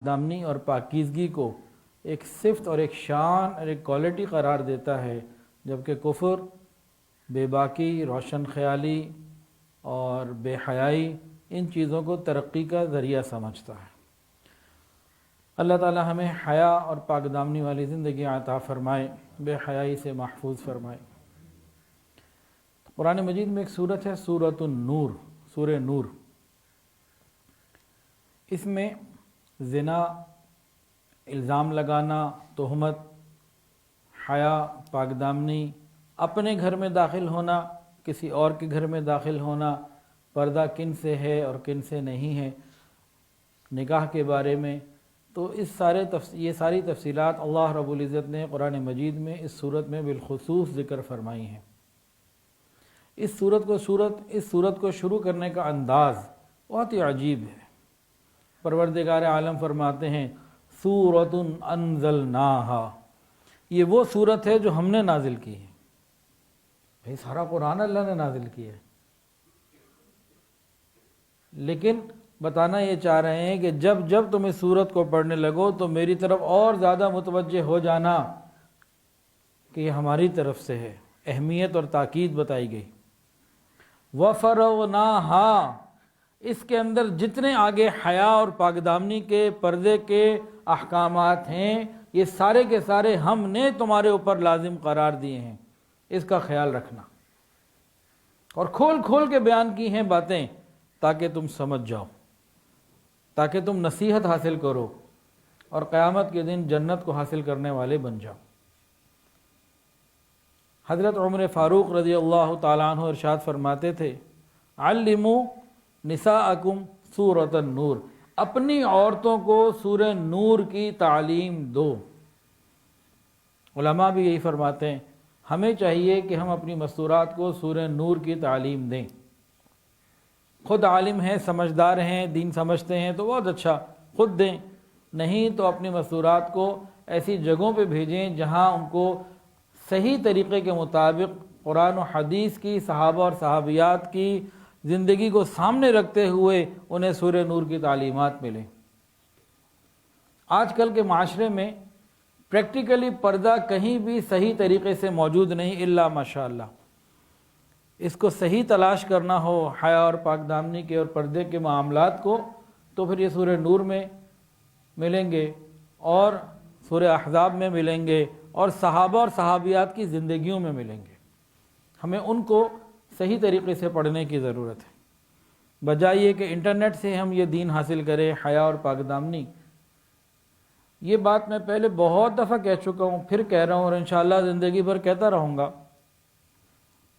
دامنی اور پاکیزگی کو ایک صفت اور ایک شان اور ایک کوالٹی قرار دیتا ہے، جبکہ کفر، بے باکی، روشن خیالی اور بے حیائی ان چیزوں کو ترقی کا ذریعہ سمجھتا ہے۔ اللہ تعالی ہمیں حیا اور پاک دامنی والی زندگی عطا فرمائے، بے حیائی سے محفوظ فرمائے۔ قرآن مجید میں ایک سورت ہے سورۃ النور، سورہ نور۔ اس میں زنا، الزام لگانا، تہمت، حیا، پاک دامنی، اپنے گھر میں داخل ہونا، کسی اور کے گھر میں داخل ہونا، پردہ کن سے ہے اور کن سے نہیں ہے، نکاح کے بارے میں، تو یہ ساری تفصیلات اللہ رب العزت نے قرآن مجید میں اس صورت میں بالخصوص ذکر فرمائی ہیں۔ اس صورت کو شروع کرنے کا انداز بہت ہی عجیب ہے۔ پروردگار عالم فرماتے ہیں سورۃ انزلناہا، یہ وہ صورت ہے جو ہم نے نازل کی ہے۔ بھئی سارا قرآن اللہ نے نازل کیا ہے، لیکن بتانا یہ چاہ رہے ہیں کہ جب تم اس صورت کو پڑھنے لگو تو میری طرف اور زیادہ متوجہ ہو جانا کہ یہ ہماری طرف سے ہے۔ اہمیت اور تاکید بتائی گئی۔ وَفَرَوْنَاهَا، اس کے اندر جتنے آگے حیا اور پاک دامنی کے پردے کے احکامات ہیں، یہ سارے کے سارے ہم نے تمہارے اوپر لازم قرار دیے ہیں، اس کا خیال رکھنا۔ اور کھول کھول کے بیان کی ہیں باتیں تاکہ تم سمجھ جاؤ، تاکہ تم نصیحت حاصل کرو اور قیامت کے دن جنت کو حاصل کرنے والے بن جاؤ۔ حضرت عمر فاروق رضی اللہ تعالیٰ عنہ ارشاد فرماتے تھے علموا نساءکم سورۃ النور، اپنی عورتوں کو سورہ نور کی تعلیم دو۔ علماء بھی یہی فرماتے ہیں ہمیں چاہیے کہ ہم اپنی مستورات کو سورہ نور کی تعلیم دیں۔ خود عالم ہیں، سمجھدار ہیں، دین سمجھتے ہیں تو بہت اچھا، خود دیں، نہیں تو اپنی مستورات کو ایسی جگہوں پہ بھیجیں جہاں ان کو صحیح طریقے کے مطابق قرآن و حدیث کی، صحابہ اور صحابیات کی زندگی کو سامنے رکھتے ہوئے انہیں سورہ نور کی تعلیمات ملیں۔ آج کل کے معاشرے میں پریکٹیکلی پردہ کہیں بھی صحیح طریقے سے موجود نہیں الا ماشاءاللہ۔ اس کو صحیح تلاش کرنا ہو حیا اور پاک دامنی کے اور پردے کے معاملات کو، تو پھر یہ سورہ نور میں ملیں گے اور سورہ احزاب میں ملیں گے اور صحابہ اور صحابیات کی زندگیوں میں ملیں گے۔ ہمیں ان کو صحیح طریقے سے پڑھنے کی ضرورت ہے، بجائے یہ کہ انٹرنیٹ سے ہم یہ دین حاصل کریں حیا اور پاک دامنی۔ یہ بات میں پہلے بہت دفعہ کہہ چکا ہوں، پھر کہہ رہا ہوں اور انشاءاللہ زندگی بھر کہتا رہوں گا۔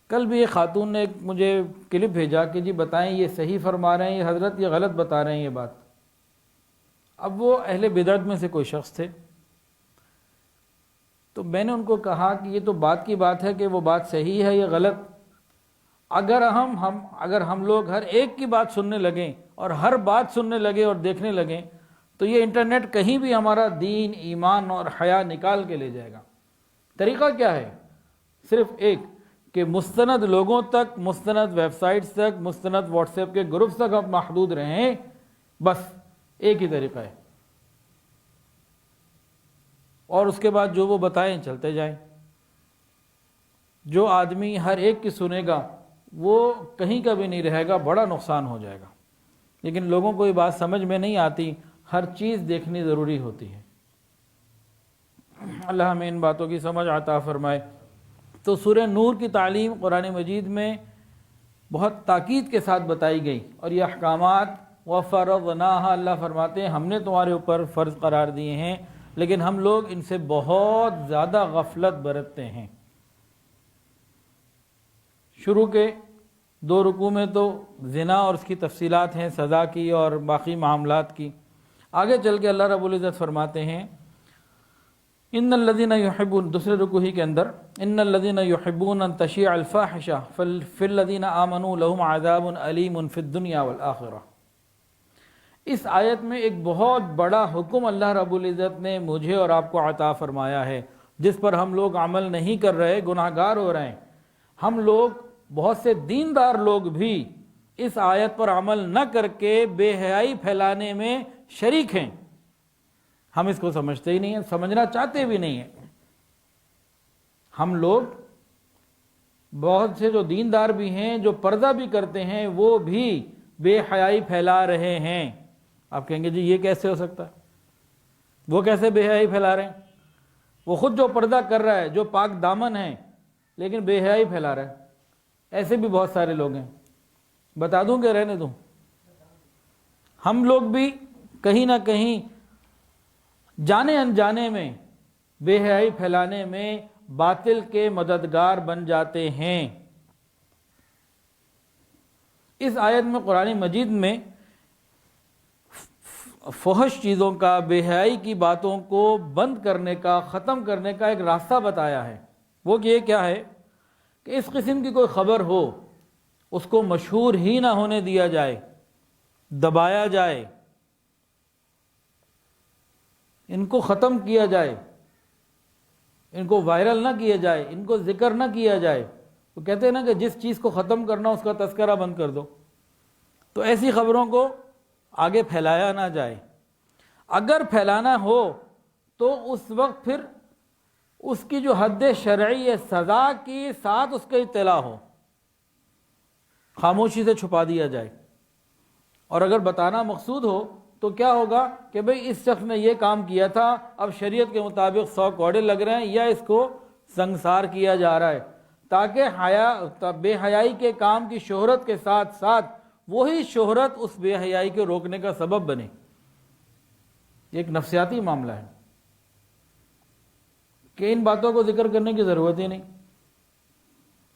کل بھی ایک خاتون نے مجھے کلپ بھیجا کہ جی بتائیں یہ صحیح فرما رہے ہیں یہ حضرت، یہ غلط بتا رہے ہیں یہ بات۔ اب وہ اہل بدعت میں سے کوئی شخص تھے، تو میں نے ان کو کہا کہ یہ تو بات کی بات ہے کہ وہ بات صحیح ہے یا غلط۔ اگر ہم لوگ ہر ایک کی بات سننے لگیں اور ہر بات سننے لگے اور دیکھنے لگیں تو یہ انٹرنیٹ کہیں بھی ہمارا دین، ایمان اور حیا نکال کے لے جائے گا۔ طریقہ کیا ہے؟ صرف ایک کہ مستند لوگوں تک، مستند ویب سائٹس تک، مستند واٹس ایپ کے گروپس تک ہم محدود رہیں، بس ایک ہی طریقہ ہے، اور اس کے بعد جو وہ بتائیں چلتے جائیں۔ جو آدمی ہر ایک کی سنے گا وہ کہیں کا بھی نہیں رہے گا، بڑا نقصان ہو جائے گا۔ لیکن لوگوں کو یہ بات سمجھ میں نہیں آتی، ہر چیز دیکھنی ضروری ہوتی ہے۔ اللہ ہمیں ان باتوں کی سمجھ عطا فرمائے۔ تو سورہ نور کی تعلیم قرآن مجید میں بہت تاکید کے ساتھ بتائی گئی، اور یہ احکامات وَفَرَضْنَاهَا، اللہ فرماتے ہیں ہم نے تمہارے اوپر فرض قرار دیے ہیں، لیکن ہم لوگ ان سے بہت زیادہ غفلت برتتے ہیں۔ شروع کے 2 رکوع میں تو زنا اور اس کی تفصیلات ہیں، سزا کی اور باقی معاملات کی۔ آگے چل کے اللہ رب العزت فرماتے ہیں ان الذین یحبون، دوسرے رکوع ہی کے اندر، ان الذین یحبون ان تشیع الفاحشہ فی الذین آمنوا لہم عذاب علیم فی الدنیا والآخرہ۔ اس آیت میں ایک بہت بڑا حکم اللہ رب العزت نے مجھے اور آپ کو عطا فرمایا ہے، جس پر ہم لوگ عمل نہیں کر رہے، گناہ گار ہو رہے ہیں۔ ہم لوگ، بہت سے دیندار لوگ بھی اس آیت پر عمل نہ کر کے بے حیائی پھیلانے میں شریک ہیں۔ ہم اس کو سمجھتے ہی نہیں ہیں، سمجھنا چاہتے بھی نہیں ہیں۔ ہم لوگ بہت سے جو دیندار بھی ہیں، جو پردہ بھی کرتے ہیں، وہ بھی بے حیائی پھیلا رہے ہیں۔ آپ کہیں گے جی یہ کیسے ہو سکتا ہے؟ وہ کیسے بے حیائی پھیلا رہے ہیں؟ وہ خود جو پردہ کر رہا ہے، جو پاک دامن ہے، لیکن بے حیائی پھیلا رہا ہے۔ ایسے بھی بہت سارے لوگ ہیں، بتا دوں کہ رہنے دوں؟ ہم لوگ بھی کہیں نہ کہیں جانے انجانے میں بے حیائی پھیلانے میں باطل کے مددگار بن جاتے ہیں۔ اس آیت میں قرآن مجید میں فحش چیزوں کا، بے حیائی کی باتوں کو بند کرنے کا، ختم کرنے کا ایک راستہ بتایا ہے۔ وہ یہ کیا ہے کہ اس قسم کی کوئی خبر ہو، اس کو مشہور ہی نہ ہونے دیا جائے، دبایا جائے، ان کو ختم کیا جائے، ان کو وائرل نہ کیا جائے، ان کو ذکر نہ کیا جائے۔ وہ کہتے ہیں نا کہ جس چیز کو ختم کرنا اس کا تذکرہ بند کر دو، تو ایسی خبروں کو آگے پھیلایا نہ جائے۔ اگر پھیلانا ہو تو اس وقت پھر اس کی جو حد شرعی ہے، سزا کی ساتھ اس کا اطلاع ہو، خاموشی سے چھپا دیا جائے۔ اور اگر بتانا مقصود ہو تو کیا ہوگا کہ بھئی اس شخص نے یہ کام کیا تھا، اب شریعت کے مطابق 100 کوڑے لگ رہے ہیں یا اس کو سنگسار کیا جا رہا ہے، تاکہ بے حیائی کے کام کی شہرت کے ساتھ ساتھ وہی شہرت اس بے حیائی کے روکنے کا سبب بنے۔ یہ ایک نفسیاتی معاملہ ہے کہ ان باتوں کو ذکر کرنے کی ضرورت ہی نہیں۔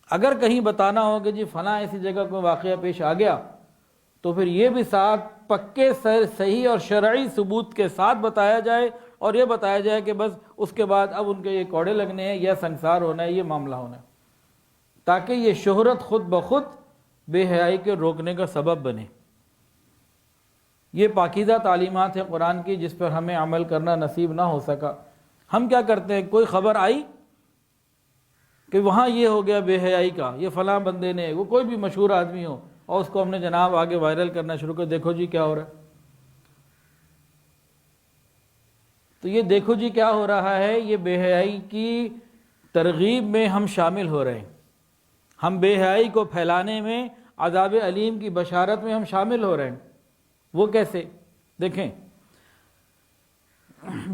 اگر کہیں بتانا ہو کہ جی فلاں ایسی جگہ کوئی واقعہ پیش آ گیا، تو پھر یہ بھی ساتھ پکے صحیح اور شرعی ثبوت کے ساتھ بتایا جائے، اور یہ بتایا جائے کہ بس اس کے بعد اب ان کے یہ کوڑے لگنے ہیں یا سنگسار ہونا ہے، یہ معاملہ ہونا ہے، تاکہ یہ شہرت خود بخود بے حیائی کے روکنے کا سبب بنے۔ یہ پاکیزہ تعلیمات ہے قرآن کی، جس پر ہمیں عمل کرنا نصیب نہ ہو سکا۔ ہم کیا کرتے ہیں، کوئی خبر آئی کہ وہاں یہ ہو گیا بے حیائی کا، یہ فلاں بندے نے، وہ کوئی بھی مشہور آدمی ہو، اور اس کو ہم نے جناب آگے وائرل کرنا شروع کر، دیکھو جی کیا ہو رہا ہے۔ تو یہ دیکھو جی کیا ہو رہا ہے، یہ بے حیائی کی ترغیب میں ہم شامل ہو رہے ہیں، ہم بے حیائی کو پھیلانے میں، عذاب علیم کی بشارت میں ہم شامل ہو رہے ہیں۔ وہ کیسے؟ دیکھیں،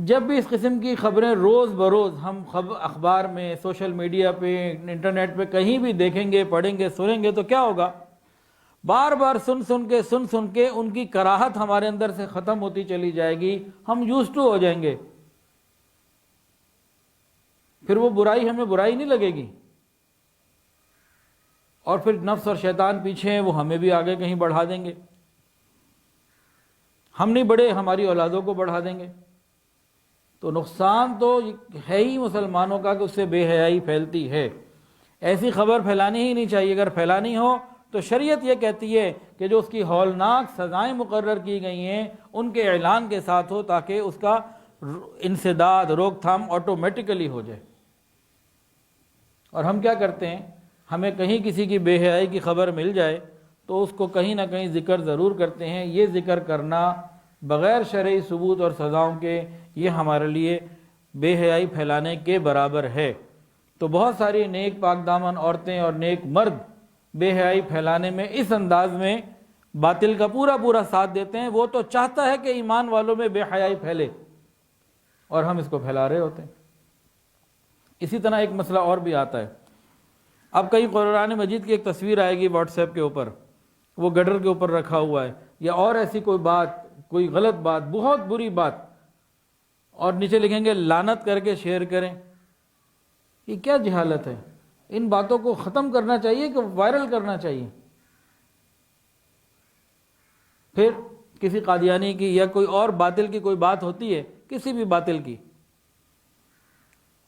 جب بھی اس قسم کی خبریں روز بروز ہم اخبار میں، سوشل میڈیا پہ، انٹرنیٹ پہ کہیں بھی دیکھیں گے، پڑھیں گے، سنیں گے، تو کیا ہوگا؟ بار بار سن کے ان کی کراہت ہمارے اندر سے ختم ہوتی چلی جائے گی، ہم یوزڈ ٹو ہو جائیں گے، پھر وہ برائی ہمیں برائی نہیں لگے گی، اور پھر نفس اور شیطان پیچھے ہیں، وہ ہمیں بھی آگے کہیں بڑھا دیں گے، ہم نہیں بڑھے، ہماری اولادوں کو بڑھا دیں گے۔ تو نقصان تو ہے ہی مسلمانوں کا کہ اس سے بے حیائی پھیلتی ہے۔ ایسی خبر پھیلانی ہی نہیں چاہیے۔ اگر پھیلانی ہو تو شریعت یہ کہتی ہے کہ جو اس کی ہولناک سزائیں مقرر کی گئی ہیں ان کے اعلان کے ساتھ ہو، تاکہ اس کا انسداد، روک تھام آٹومیٹیکلی ہو جائے۔ اور ہم کیا کرتے ہیں، ہمیں کہیں کسی کی بے حیائی کی خبر مل جائے تو اس کو کہیں نہ کہیں ذکر ضرور کرتے ہیں۔ یہ ذکر کرنا بغیر شرعی ثبوت اور سزاؤں کے، یہ ہمارے لیے بے حیائی پھیلانے کے برابر ہے۔ تو بہت ساری نیک پاک دامن عورتیں اور نیک مرد بے حیائی پھیلانے میں اس انداز میں باطل کا پورا ساتھ دیتے ہیں۔ وہ تو چاہتا ہے کہ ایمان والوں میں بے حیائی پھیلے، اور ہم اس کو پھیلا رہے ہوتے ہیں۔ اسی طرح ایک مسئلہ اور بھی آتا ہے۔ اب کہیں قرآن مجید کی ایک تصویر آئے گی واٹس ایپ کے اوپر، وہ گڈر کے اوپر رکھا ہوا ہے، یا اور ایسی کوئی بات، کوئی غلط بات، بہت بری بات، اور نیچے لکھیں گے لعنت کر کے شیئر کریں۔ یہ کیا جہالت ہے؟ ان باتوں کو ختم کرنا چاہیے کہ وائرل کرنا چاہیے؟ پھر کسی قادیانی کی یا کوئی اور باطل کی کوئی بات ہوتی ہے، کسی بھی باطل کی،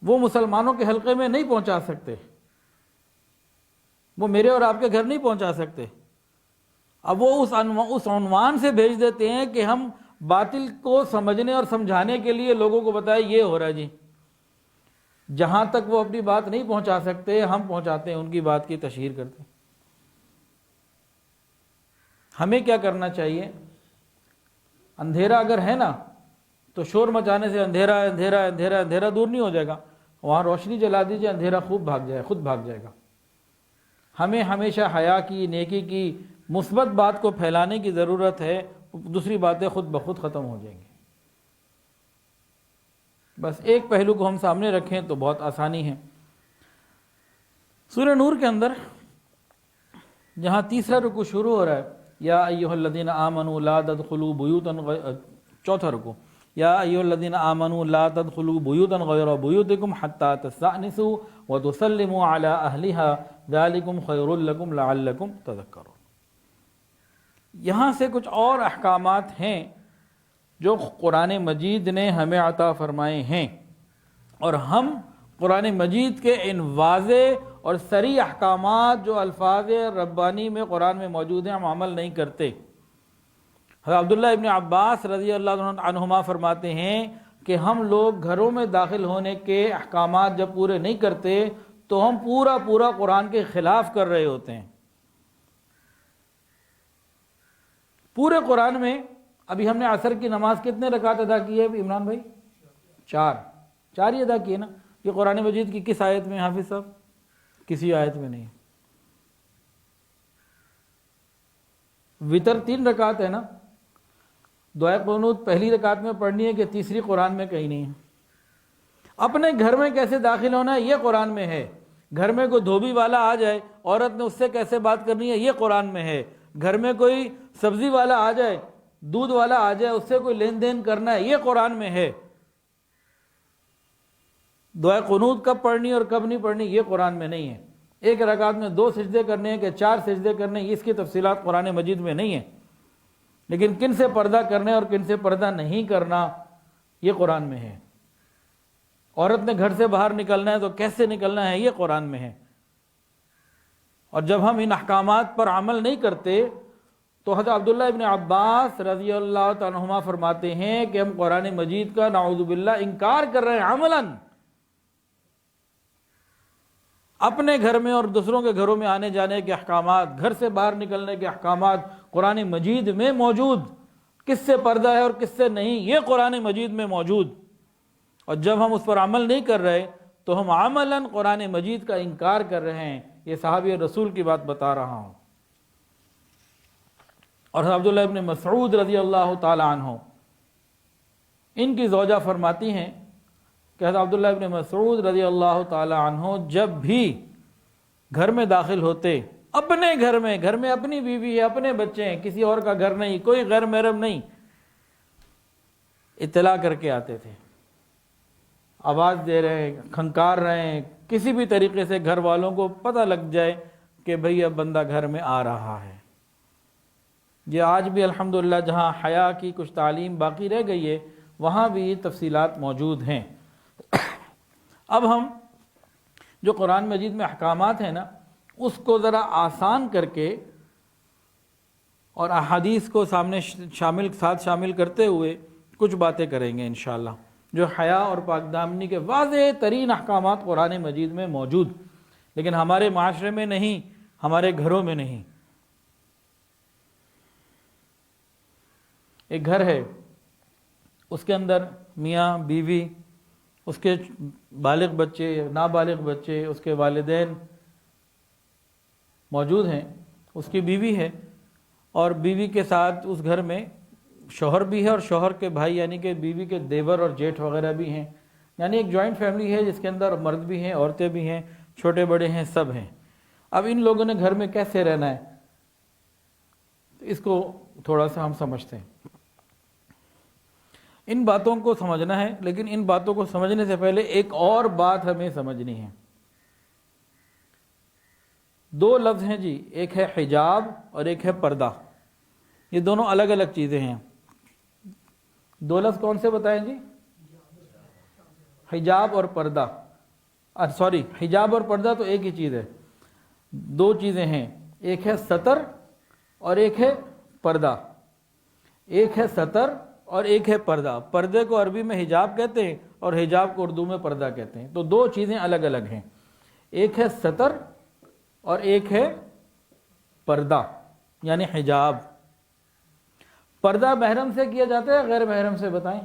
وہ مسلمانوں کے حلقے میں نہیں پہنچا سکتے، وہ میرے اور آپ کے گھر نہیں پہنچا سکتے۔ اب وہ اس عنوان سے بھیج دیتے ہیں کہ ہم باطل کو سمجھنے اور سمجھانے کے لیے لوگوں کو بتائیں یہ ہو رہا ہے جی۔ جہاں تک وہ اپنی بات نہیں پہنچا سکتے، ہم پہنچاتے ہیں، ان کی بات کی تشہیر کرتے ہیں۔ ہمیں کیا کرنا چاہیے؟ اندھیرا اگر ہے نا تو شور مچانے سے اندھیرا اندھیرا اندھیرا اندھیرا دور نہیں ہو جائے گا، وہاں روشنی جلا دیجیے، اندھیرا خود بھاگ جائے گا۔ ہمیں ہمیشہ حیا کی، نیکی کی، مثبت بات کو پھیلانے کی ضرورت ہے، دوسری باتیں خود بخود ختم ہو جائیں گی۔ بس ایک پہلو کو ہم سامنے رکھیں تو بہت آسانی ہے۔ سورہ نور کے اندر جہاں تیسرا رکوع شروع ہو رہا ہے، یا ایھا الذین آمنوا لا تدخلوا بیوتا، چوتھا رکوع، یا ایھا الذین آمنوا لا تدخلوا بیوتا غیر بیوتکم حتی تستأنسوا وتسلموا علی اہلها ذلکم خیر لکم لعلکم تذکرون۔ یہاں سے کچھ اور احکامات ہیں جو قرآن مجید نے ہمیں عطا فرمائے ہیں، اور ہم قرآن مجید کے ان واضح اور صریح احکامات جو الفاظ ربانی میں قرآن میں موجود ہیں ہم عمل نہیں کرتے۔ حضرت عبداللہ ابن عباس رضی اللہ عنہما فرماتے ہیں کہ ہم لوگ گھروں میں داخل ہونے کے احکامات جب پورے نہیں کرتے تو ہم پورا قرآن کے خلاف کر رہے ہوتے ہیں۔ پورے قرآن میں ابھی ہم نے عصر کی نماز کتنے رکعت ادا کی ہے عمران بھائی؟ چار ہی ادا کیے نا۔ یہ قرآن مجید کی کس آیت میں حافظ صاحب؟ کسی آیت میں نہیں۔ وتر 3 رکعت ہے نا، دعائے قنوت پہلی رکعت میں پڑھنی ہے کہ تیسری قرآن میں کہیں نہیں ہے۔ اپنے گھر میں کیسے داخل ہونا ہے یہ قرآن میں ہے۔ گھر میں کوئی دھوبی والا آ جائے، عورت نے اس سے کیسے بات کرنی ہے یہ قرآن میں ہے۔ گھر میں کوئی سبزی والا آ جائے، دودھ والا آ جائے، اس سے کوئی لین دین کرنا ہے یہ قرآن میں ہے۔ دعائے قنوت کب پڑھنی اور کب نہیں پڑھنی یہ قرآن میں نہیں ہے۔ ایک رکعت میں 2 سجدے کرنے ہیں کہ 4 سجدے کرنے ہیں، اس کی تفصیلات قرآن مجید میں نہیں ہیں۔ لیکن کن سے پردہ کرنے اور کن سے پردہ نہیں کرنا یہ قرآن میں ہے۔ عورت نے گھر سے باہر نکلنا ہے تو کیسے نکلنا ہے یہ قرآن میں ہے۔ اور جب ہم ان احکامات پر عمل نہیں کرتے تو حضرت عبداللہ ابن عباس رضی اللہ تعالیٰ عنہما فرماتے ہیں کہ ہم قرآن مجید کا نعوذ باللہ انکار کر رہے ہیں عملاً۔ اپنے گھر میں اور دوسروں کے گھروں میں آنے جانے کے احکامات، گھر سے باہر نکلنے کے احکامات قرآن مجید میں موجود، کس سے پردہ ہے اور کس سے نہیں یہ قرآن مجید میں موجود۔ اور جب ہم اس پر عمل نہیں کر رہے تو ہم عملاً قرآن مجید کا انکار کر رہے ہیں۔ یہ صحابی رسول کی بات بتا رہا ہوں۔ اور حضرت عبداللہ ابن مسعود رضی اللہ تعالی عنہ، ان کی زوجہ فرماتی ہیں کہ حضرت عبداللہ ابن مسعود رضی اللہ تعالی عنہ جب بھی گھر میں داخل ہوتے، اپنے گھر میں اپنی بیوی ہے، اپنے بچے ہیں، کسی اور کا گھر نہیں، کوئی غیر محرم نہیں، اطلاع کر کے آتے تھے، آواز دے رہے ہیں، کھنکار رہے ہیں، کسی بھی طریقے سے گھر والوں کو پتہ لگ جائے کہ بھئی اب بندہ گھر میں آ رہا ہے۔ یہ آج بھی الحمدللہ جہاں حیا کی کچھ تعلیم باقی رہ گئی ہے وہاں بھی یہ تفصیلات موجود ہیں۔ اب ہم جو قرآن مجید میں احکامات ہیں نا اس کو ذرا آسان کر کے اور احادیث کو سامنے شامل کرتے ہوئے کچھ باتیں کریں گے انشاءاللہ، جو حیا اور پاک دامنی کے واضح ترین احکامات قرآن مجید میں موجود، لیکن ہمارے معاشرے میں نہیں، ہمارے گھروں میں نہیں۔ ایک گھر ہے، اس کے اندر میاں بیوی، اس کے بالغ بچے، نابالغ بچے، اس کے والدین موجود ہیں، اس کی بیوی ہے، اور بیوی کے ساتھ اس گھر میں شوہر بھی ہے اور شوہر کے بھائی یعنی کہ بیوی کے دیور اور جیٹھ وغیرہ بھی ہیں، یعنی ایک جوائنٹ فیملی ہے جس کے اندر مرد بھی ہیں، عورتیں بھی ہیں، چھوٹے بڑے ہیں، سب ہیں۔ اب ان لوگوں نے گھر میں کیسے رہنا ہے اس کو تھوڑا سا ہم سمجھتے ہیں۔ ان باتوں کو سمجھنا ہے، لیکن ان باتوں کو سمجھنے سے پہلے ایک اور بات ہمیں سمجھنی ہے۔ 2 لفظ ہیں جی، ایک ہے حجاب اور ایک ہے پردہ، یہ دونوں الگ الگ چیزیں ہیں۔ 2 لفظ کون سے بتائیں جی؟ حجاب اور پردہ، سوری، حجاب اور پردہ تو ایک ہی چیز ہے، 2 چیزیں ہیں، ایک ہے ستر اور ایک ہے پردہ۔ ایک ہے ستر اور ایک ہے پردہ۔ پردے کو عربی میں حجاب کہتے ہیں اور حجاب کو اردو میں پردہ کہتے ہیں، تو 2 چیزیں الگ الگ ہیں، ایک ہے ستر اور ایک ہے پردہ یعنی حجاب۔ پردہ محرم سے کیا جاتا ہے غیر محرم سے؟ بتائیں،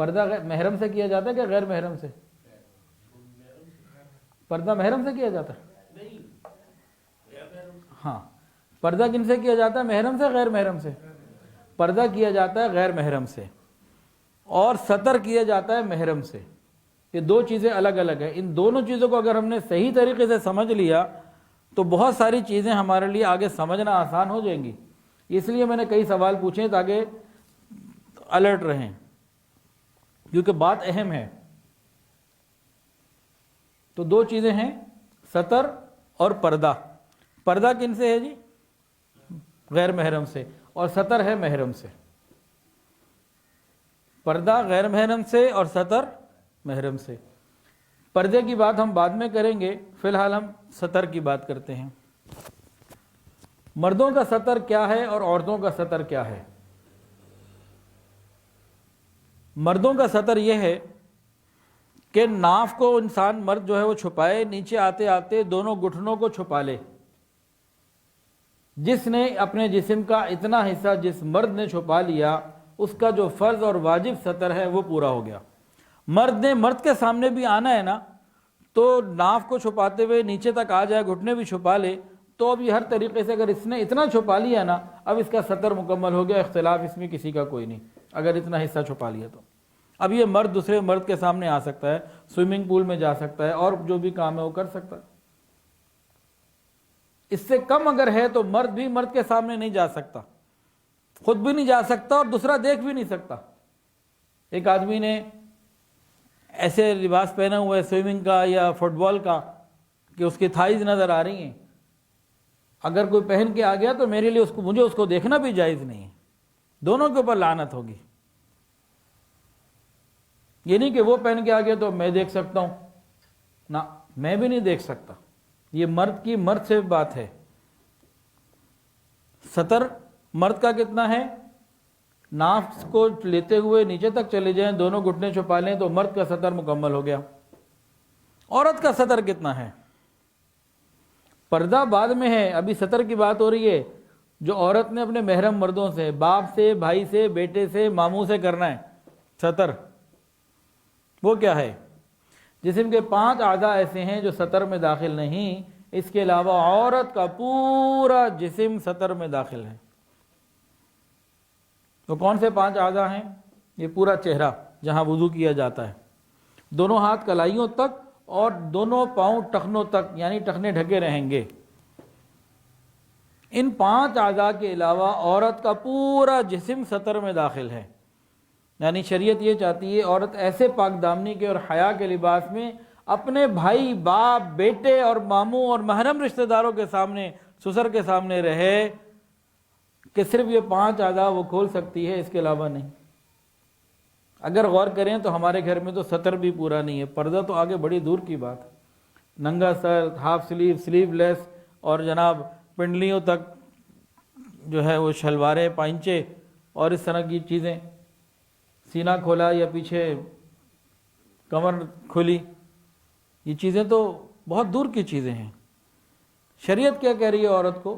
پردہ محرم سے کیا جاتا ہے کہ غیر محرم سے؟ پردہ محرم سے کیا جاتا ہے؟ ہاں، پردہ کن سے کیا جاتا ہے؟ محرم سے غیر محرم سے؟ پردہ کیا جاتا ہے غیر محرم سے، اور ستر کیا جاتا ہے محرم سے۔ یہ دو چیزیں الگ الگ ہیں۔ ان دونوں چیزوں کو اگر ہم نے صحیح طریقے سے سمجھ لیا تو بہت ساری چیزیں ہمارے لیے آگے سمجھنا آسان ہو جائیں گی۔ اس لیے میں نے کئی سوال پوچھے تاکہ الرٹ رہیں، کیونکہ بات اہم ہے۔ تو دو چیزیں ہیں، ستر اور پردہ۔ پردہ کن سے ہے جی؟ غیر محرم سے، اور ستر ہے محرم سے۔ پردہ غیر محرم سے اور ستر محرم سے۔ پردے کی بات ہم بعد میں کریں گے، فی الحال ہم ستر کی بات کرتے ہیں۔ مردوں کا ستر کیا ہے اور عورتوں کا ستر کیا ہے؟ مردوں کا ستر یہ ہے کہ ناف کو انسان مرد جو ہے وہ چھپائے، نیچے آتے آتے دونوں گھٹنوں کو چھپا لے۔ جس نے اپنے جسم کا اتنا حصہ جس مرد نے چھپا لیا، اس کا جو فرض اور واجب ستر ہے وہ پورا ہو گیا۔ مرد نے مرد کے سامنے بھی آنا ہے نا، تو ناف کو چھپاتے ہوئے نیچے تک آ جائے، گھٹنے بھی چھپا لے، تو اب یہ ہر طریقے سے اگر اس نے اتنا چھپا لیا نا، اب اس کا ستر مکمل ہو گیا، اختلاف اس میں کسی کا کوئی نہیں اگر اتنا حصہ چھپا لیا تو۔ اب یہ مرد دوسرے مرد کے سامنے آ سکتا ہے، سوئمنگ پول میں جا سکتا ہے، اور جو بھی کام ہے وہ کر سکتا ہے۔ اس سے کم اگر ہے تو مرد بھی مرد کے سامنے نہیں جا سکتا، خود بھی نہیں جا سکتا اور دوسرا دیکھ بھی نہیں سکتا۔ ایک آدمی نے ایسے لباس پہنا ہوا ہے سوئمنگ کا یا فٹ بال کا کہ اس کی تھائز نظر آ رہی ہیں، اگر کوئی پہن کے آ گیا تو میرے لیے مجھے اس کو دیکھنا بھی جائز نہیں ہے، دونوں کے اوپر لعنت ہوگی۔ یہ نہیں کہ وہ پہن کے آ گیا تو میں دیکھ سکتا ہوں، نہ، میں بھی نہیں دیکھ سکتا۔ یہ مرد کی مرد سے بات ہے۔ ستر مرد کا کتنا ہے؟ ناف کو لیتے ہوئے نیچے تک چلے جائیں، دونوں گھٹنے چھپا لیں تو مرد کا ستر مکمل ہو گیا۔ عورت کا ستر کتنا ہے؟ پردہ بعد میں ہے، ابھی ستر کی بات ہو رہی ہے۔ جو عورت نے اپنے محرم مردوں سے، باپ سے، بھائی سے، بیٹے سے، ماموں سے کرنا ہے ستر، وہ کیا ہے؟ جسم کے 5 اعضاء ایسے ہیں جو ستر میں داخل نہیں، اس کے علاوہ عورت کا پورا جسم ستر میں داخل ہے۔ تو کون سے 5 اعضاء ہیں؟ یہ پورا چہرہ جہاں وضو کیا جاتا ہے، دونوں ہاتھ کلائیوں تک اور دونوں پاؤں ٹخنوں تک، یعنی ٹخنے ڈھکے رہیں گے۔ ان 5 اعضاء کے علاوہ عورت کا پورا جسم ستر میں داخل ہے۔ یعنی شریعت یہ چاہتی ہے عورت ایسے پاک دامنی کے اور حیا کے لباس میں اپنے بھائی، باپ، بیٹے اور ماموں اور محرم رشتہ داروں کے سامنے، سسر کے سامنے رہے کہ صرف یہ 5 اعضاء وہ کھول سکتی ہے، اس کے علاوہ نہیں۔ اگر غور کریں تو ہمارے گھر میں تو ستر بھی پورا نہیں ہے، پردہ تو آگے بڑی دور کی بات ہے۔ ننگا سر، ہاف سلیو، سلیو لیس، اور جناب پنڈلیوں تک جو ہے وہ شلواریں، پائنچے اور اس طرح کی چیزیں، سینہ کھولا یا پیچھے کمر کھلی، یہ چیزیں تو بہت دور کی چیزیں ہیں۔ شریعت کیا کہہ رہی ہے عورت کو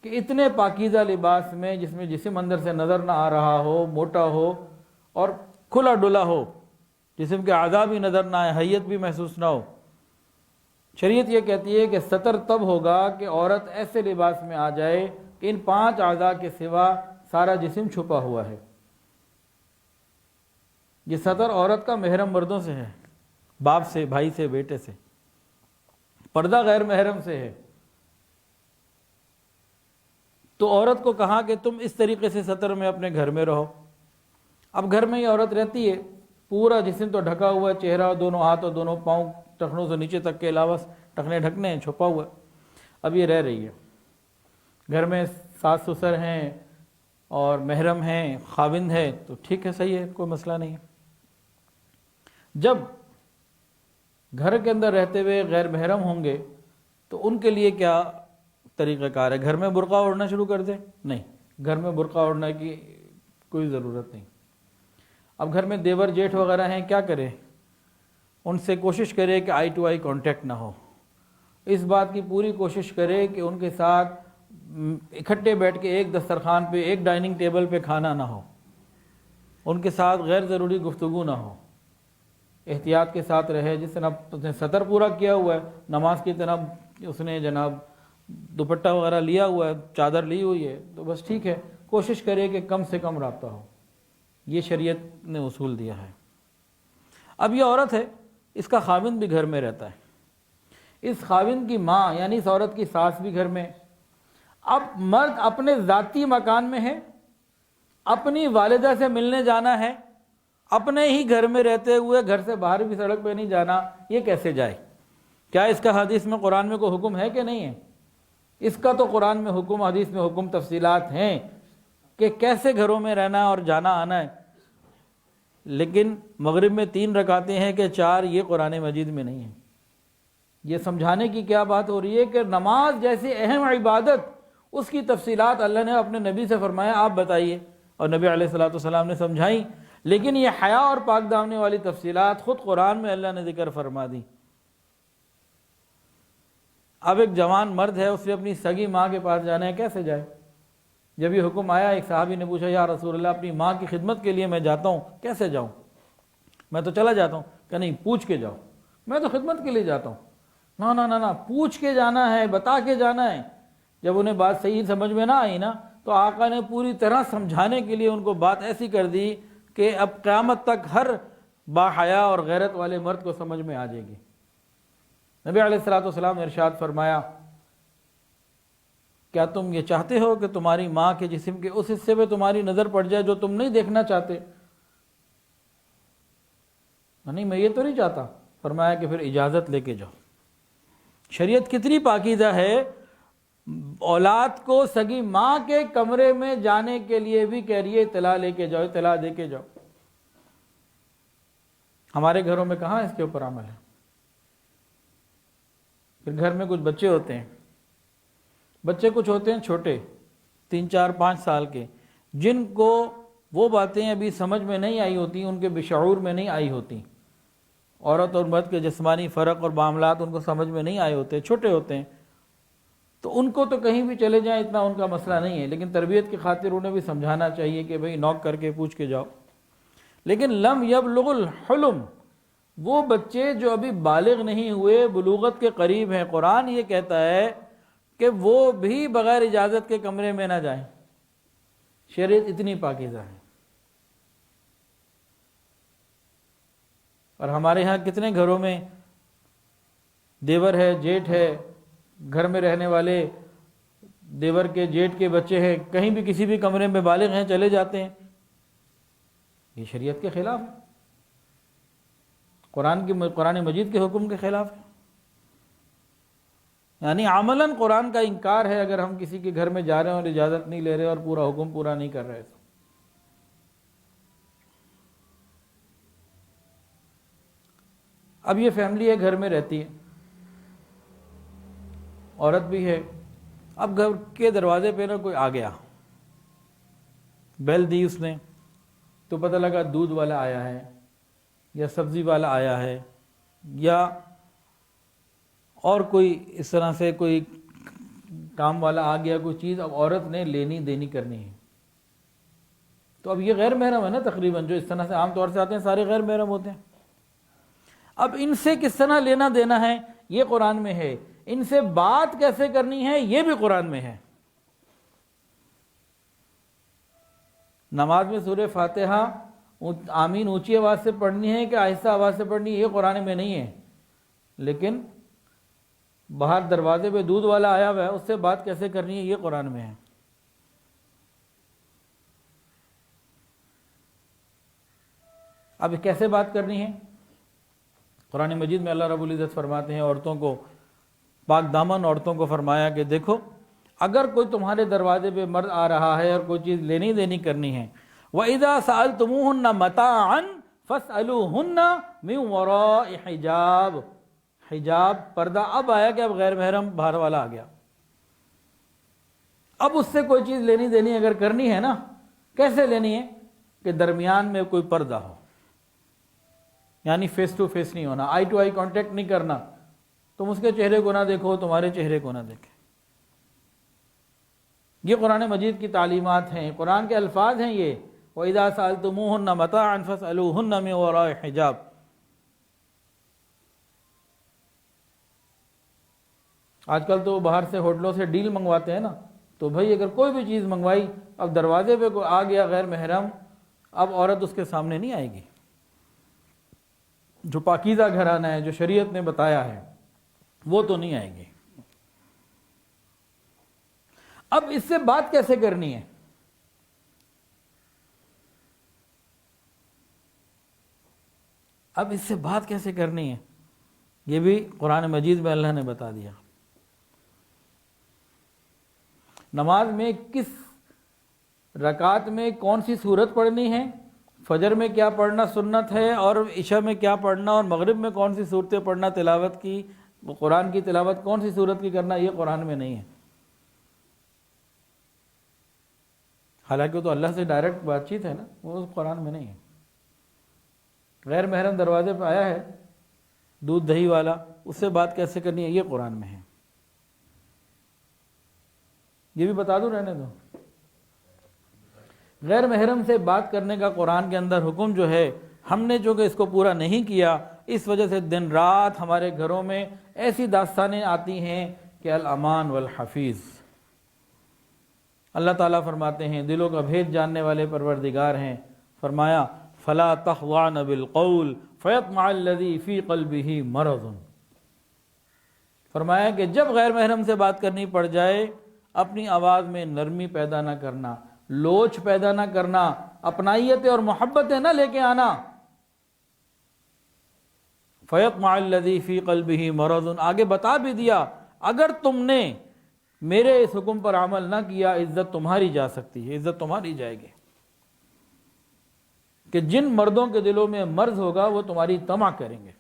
کہ اتنے پاکیزہ لباس میں جس میں جسم اندر سے نظر نہ آ رہا ہو، موٹا ہو اور کھلا ڈلا ہو، جسم کے اعضاء بھی نظر نہ آئے، حیت بھی محسوس نہ ہو، شریعت یہ کہتی ہے کہ ستر تب ہوگا کہ عورت ایسے لباس میں آ جائے کہ ان 5 اعضاء کے سوا سارا جسم چھپا ہوا ہے۔ یہ ستر عورت کا محرم مردوں سے ہے، باپ سے، بھائی سے، بیٹے سے۔ پردہ غیر محرم سے ہے۔ تو عورت کو کہا کہ تم اس طریقے سے ستر میں اپنے گھر میں رہو۔ اب گھر میں یہ عورت رہتی ہے، پورا جسم تو ڈھکا ہوا ہے، چہرہ، دونوں ہاتھ اور دونوں پاؤں ٹخنوں سے نیچے تک کے علاوہ ٹخنے ڈھکنے ہیں، چھپا ہوا ہے۔ اب یہ رہ رہی ہے، گھر میں ساس سسر ہیں اور محرم ہیں، خاوند ہے، تو ٹھیک ہے، صحیح ہے، کوئی مسئلہ نہیں ہے۔ جب گھر کے اندر رہتے ہوئے غیر محرم ہوں گے تو ان کے لیے کیا طریقہ کار ہے؟ گھر میں برقع اوڑھنا شروع کر دیں؟ نہیں، گھر میں برقع اوڑھنے کی کوئی ضرورت نہیں۔ اب گھر میں دیور جیٹھ وغیرہ ہیں، کیا کرے؟ ان سے کوشش کرے کہ آئی ٹو آئی کانٹیکٹ نہ ہو، اس بات کی پوری کوشش کرے کہ ان کے ساتھ اکٹھے بیٹھ کے ایک دسترخوان پہ، ایک ڈائننگ ٹیبل پہ کھانا نہ ہو۔ ان کے ساتھ غیر ضروری گفتگو نہ ہو، احتیاط کے ساتھ رہے. جس طرح اس نے سطر پورا کیا ہوا ہے نماز کی طرح، اس نے جناب دوپٹہ وغیرہ لیا ہوا ہے، چادر لی ہوئی ہے، تو بس ٹھیک ہے، کوشش کرے کہ کم سے کم رابطہ ہو. یہ شریعت نے اصول دیا ہے. اب یہ عورت ہے، اس کا خاوند بھی گھر میں رہتا ہے، اس خاوند کی ماں یعنی اس عورت کی ساس بھی گھر میں. اب مرد اپنے ذاتی مکان میں ہے، اپنی والدہ سے ملنے جانا ہے، اپنے ہی گھر میں رہتے ہوئے گھر سے باہر بھی سڑک پہ نہیں جانا، یہ کیسے جائے؟ کیا اس کا حدیث میں قرآن میں کوئی حکم ہے کہ نہیں ہے؟ اس کا تو قرآن میں حکم، حدیث میں حکم، تفصیلات ہیں کہ کیسے گھروں میں رہنا اور جانا آنا ہے. لیکن مغرب میں 3 رکعتیں ہیں کہ 4، یہ قرآن مجید میں نہیں ہے. یہ سمجھانے کی کیا بات ہو رہی ہے کہ نماز جیسی اہم عبادت، اس کی تفصیلات اللہ نے اپنے نبی سے فرمایا آپ بتائیے، اور نبی علیہ الصلوۃ والسلام نے سمجھائی. لیکن یہ حیا اور پاک دامنی والی تفصیلات خود قرآن میں اللہ نے ذکر فرما دی. اب ایک جوان مرد ہے، اسے اپنی سگی ماں کے پاس جانا ہے، کیسے جائے؟ جب یہ حکم آیا، ایک صحابی نے پوچھا یا رسول اللہ اپنی ماں کی خدمت کے لیے میں جاتا ہوں، کیسے جاؤں؟ میں تو چلا جاتا ہوں. کہ نہیں، پوچھ کے جاؤ. میں تو خدمت کے لیے جاتا ہوں. نہ پوچھ کے جانا ہے، بتا کے جانا ہے. جب انہیں بات صحیح سمجھ میں نہ آئی نا، تو آقا نے پوری طرح سمجھانے کے لیے ان کو بات ایسی کر دی کہ اب قیامت تک ہر باحیا اور غیرت والے مرد کو سمجھ میں آ جائے گی. نبی علیہ الصلوۃ والسلام نے ارشاد فرمایا، کیا تم یہ چاہتے ہو کہ تمہاری ماں کے جسم کے اس حصے پہ تمہاری نظر پڑ جائے جو تم نہیں دیکھنا چاہتے؟ نہیں، میں یہ تو نہیں چاہتا. فرمایا کہ پھر اجازت لے کے جاؤ. شریعت کتنی پاکیزہ ہے، اولاد کو سگی ماں کے کمرے میں جانے کے لیے بھی کہہ رہی ہے اطلاع لے کے جاؤ، اطلاع دے کے جاؤ. ہمارے گھروں میں کہاں اس کے اوپر عمل ہے؟ پھر گھر میں کچھ بچے ہوتے ہیں، بچے کچھ ہوتے ہیں چھوٹے 3 4 5 سال کے، جن کو وہ باتیں ابھی سمجھ میں نہیں آئی ہوتی، ان کے بشعور میں نہیں آئی ہوتی. عورت اور مرد کے جسمانی فرق اور معاملات ان کو سمجھ میں نہیں آئے ہوتے، چھوٹے ہوتے ہیں. تو ان کو تو کہیں بھی چلے جائیں اتنا ان کا مسئلہ نہیں ہے، لیکن تربیت کی خاطر انہیں بھی سمجھانا چاہیے کہ بھئی نوک کر کے پوچھ کے جاؤ. لیکن لم یبلغ الحلم، وہ بچے جو ابھی بالغ نہیں ہوئے، بلوغت کے قریب ہیں، قرآن یہ کہتا ہے کہ وہ بھی بغیر اجازت کے کمرے میں نہ جائیں. شریعت اتنی پاکیزہ ہے. اور ہمارے ہاں کتنے گھروں میں دیور ہے، جیٹھ ہے، گھر میں رہنے والے دیور کے جیٹھ کے بچے ہیں، کہیں بھی کسی بھی کمرے میں بالغ ہیں چلے جاتے ہیں. یہ شریعت کے خلاف ہے، قرآن مجید کے حکم کے خلاف ہے. یعنی عملاً قرآن کا انکار ہے اگر ہم کسی کے گھر میں جا رہے ہیں اور اجازت نہیں لے رہے اور پورا حکم پورا نہیں کر رہے. اب یہ فیملی ہے، گھر میں رہتی ہے، عورت بھی ہے. اب گھر کے دروازے پہ نا کوئی آ گیا، بیل دی اس نے، تو پتہ لگا دودھ والا آیا ہے یا سبزی والا آیا ہے یا اور کوئی اس طرح سے کوئی کام والا آ گیا، کوئی چیز اب عورت نے لینی دینی کرنی ہے. تو اب یہ غیر محرم ہے نا، تقریباً جو اس طرح سے عام طور سے آتے ہیں سارے غیر محرم ہوتے ہیں. اب ان سے کس طرح لینا دینا ہے یہ قرآن میں ہے، ان سے بات کیسے کرنی ہے یہ بھی قرآن میں ہے. نماز میں سورہ فاتحہ آمین اونچی آواز سے پڑھنی ہے کہ آہستہ آواز سے پڑھنی ہے یہ قرآن میں نہیں ہے. لیکن باہر دروازے پہ دودھ والا آیا ہوا ہے، اس سے بات کیسے کرنی ہے یہ قرآن میں ہے. اب کیسے بات کرنی ہے؟ قرآن مجید میں اللہ رب العزت فرماتے ہیں عورتوں کو، پاک دامن عورتوں کو فرمایا کہ دیکھو اگر کوئی تمہارے دروازے پہ مرد آ رہا ہے اور کوئی چیز لینی دینی کرنی ہے، وَإِذَا سَأَلْتُمُوهُنَّ مَتَاعًا فَاسْأَلُوهُنَّ مِنْ وَرَاءِ حجاب. حجاب پردہ اب آیا کہ اب غیر محرم باہر والا آ گیا. اب اس سے کوئی چیز لینی دینی اگر کرنی ہے نا، کیسے لینی ہے کہ درمیان میں کوئی پردہ ہو، یعنی فیس ٹو فیس نہیں ہونا، آئی ٹو آئی کانٹیکٹ نہیں کرنا. تم اس کے چہرے کو نہ دیکھو، تمہارے چہرے کو نہ دیکھے. یہ قرآن مجید کی تعلیمات ہیں، قرآن کے الفاظ ہیں یہ. وَإِذَا سَأَلْتُمُوهُنَّ مَتَاعًا فَاسْأَلُوهُنَّ مِنْ وَرَاءِ حِجَابٍ۔ آج کل تو باہر سے ہوٹلوں سے ڈیل منگواتے ہیں نا، تو بھائی اگر کوئی بھی چیز منگوائی، اب دروازے پہ کوئی آ گیا غیر محرم، اب عورت اس کے سامنے نہیں آئے گی۔ جو پاکیزہ گھرانہ ہے، جو شریعت نے بتایا ہے، وہ تو نہیں آئے گی۔ اب اس سے بات کیسے کرنی ہے؟ اب اس سے بات کیسے کرنی ہے، یہ بھی قرآن مجید میں اللہ نے بتا دیا۔ نماز میں کس رکعت میں کون سی سورت پڑھنی ہے، فجر میں کیا پڑھنا سنت ہے، اور عشاء میں کیا پڑھنا، اور مغرب میں کون سی صورتیں پڑھنا، تلاوت کی، قرآن کی تلاوت کون سی صورت کی کرنا، یہ قرآن میں نہیں ہے۔ حالانکہ وہ تو اللہ سے ڈائریکٹ بات چیت ہے نا، وہ قرآن میں نہیں ہے۔ غیر محرم دروازے پہ آیا ہے دودھ دہی والا، اس سے بات کیسے کرنی ہے، یہ قرآن میں ہے۔ یہ بھی بتا دوں، رہنے دو۔ غیر محرم سے بات کرنے کا قرآن کے اندر حکم جو ہے، ہم نے جو کہ اس کو پورا نہیں کیا، اس وجہ سے دن رات ہمارے گھروں میں ایسی داستانیں آتی ہیں کہ الامان والحفیظ۔ اللہ تعالیٰ فرماتے ہیں، دلوں کا بھید جاننے والے پروردگار ہیں، فرمایا فَلَا تَخْضَعْنَ بِالْقَوْلِ فَيَطْمَعَ الَّذِي فِي قَلْبِهِ مَرَضٌ۔ فرمایا کہ جب غیر محرم سے بات کرنی پڑ جائے، اپنی آواز میں نرمی پیدا نہ کرنا، لوچ پیدا نہ کرنا، اپنائیتیں اور محبتیں نہ لے کے آنا۔ فَيَطْمَعَ الَّذِي فِي قَلْبِهِ مَرَضٌ، آگے بتا بھی دیا، اگر تم نے میرے اس حکم پر عمل نہ کیا، عزت تمہاری جا سکتی ہے، عزت تمہاری جائے گی۔ کہ جن مردوں کے دلوں میں مرض ہوگا وہ تمہاری طمع کریں گے۔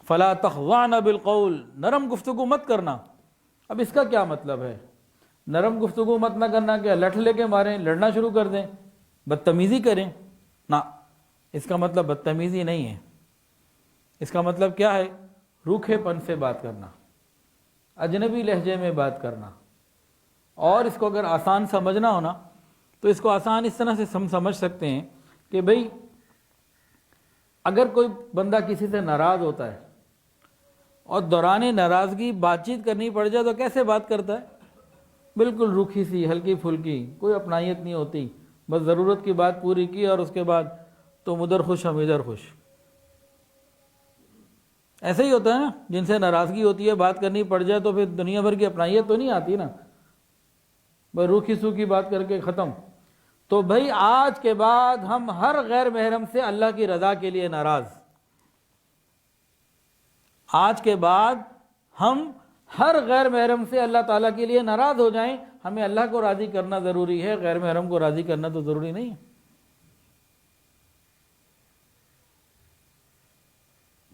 فَلَا تَخْضَعْنَ بِالْقَوْلِ، نرم گفتگو مت کرنا۔ اب اس کا کیا مطلب ہے؟ نرم گفتگو مت نہ کرنا کہ لٹھ لے کے ماریں، لڑنا شروع کر دیں، بدتمیزی کریں؟ نہ، اس کا مطلب بدتمیزی نہیں ہے۔ اس کا مطلب کیا ہے؟ روکھے پن سے بات کرنا، اجنبی لہجے میں بات کرنا۔ اور اس کو اگر آسان سمجھنا ہونا تو اس کو آسان اس طرح سے سمجھ سکتے ہیں کہ بھئی اگر کوئی بندہ کسی سے ناراض ہوتا ہے اور دوران ناراضگی بات چیت کرنی پڑ جائے تو کیسے بات کرتا ہے؟ بالکل روکھی سی، ہلکی پھلکی، کوئی اپنائیت نہیں ہوتی، بس ضرورت کی بات پوری کی اور اس کے بعد تم ادھر خوش ہم ادھر خوش۔ ایسے ہی ہوتا ہے نا، جن سے ناراضگی ہوتی ہے بات کرنی پڑ جائے تو پھر دنیا بھر کی اپنائیت تو نہیں آتی نا، بس روکھی سوکھی بات کر کے ختم۔ تو بھائی آج کے بعد ہم ہر غیر محرم سے اللہ کی رضا کے لیے ناراض، آج کے بعد ہم ہر غیر محرم سے اللہ تعالیٰ کے لیے ناراض ہو جائیں۔ ہمیں اللہ کو راضی کرنا ضروری ہے، غیر محرم کو راضی کرنا تو ضروری نہیں ہے۔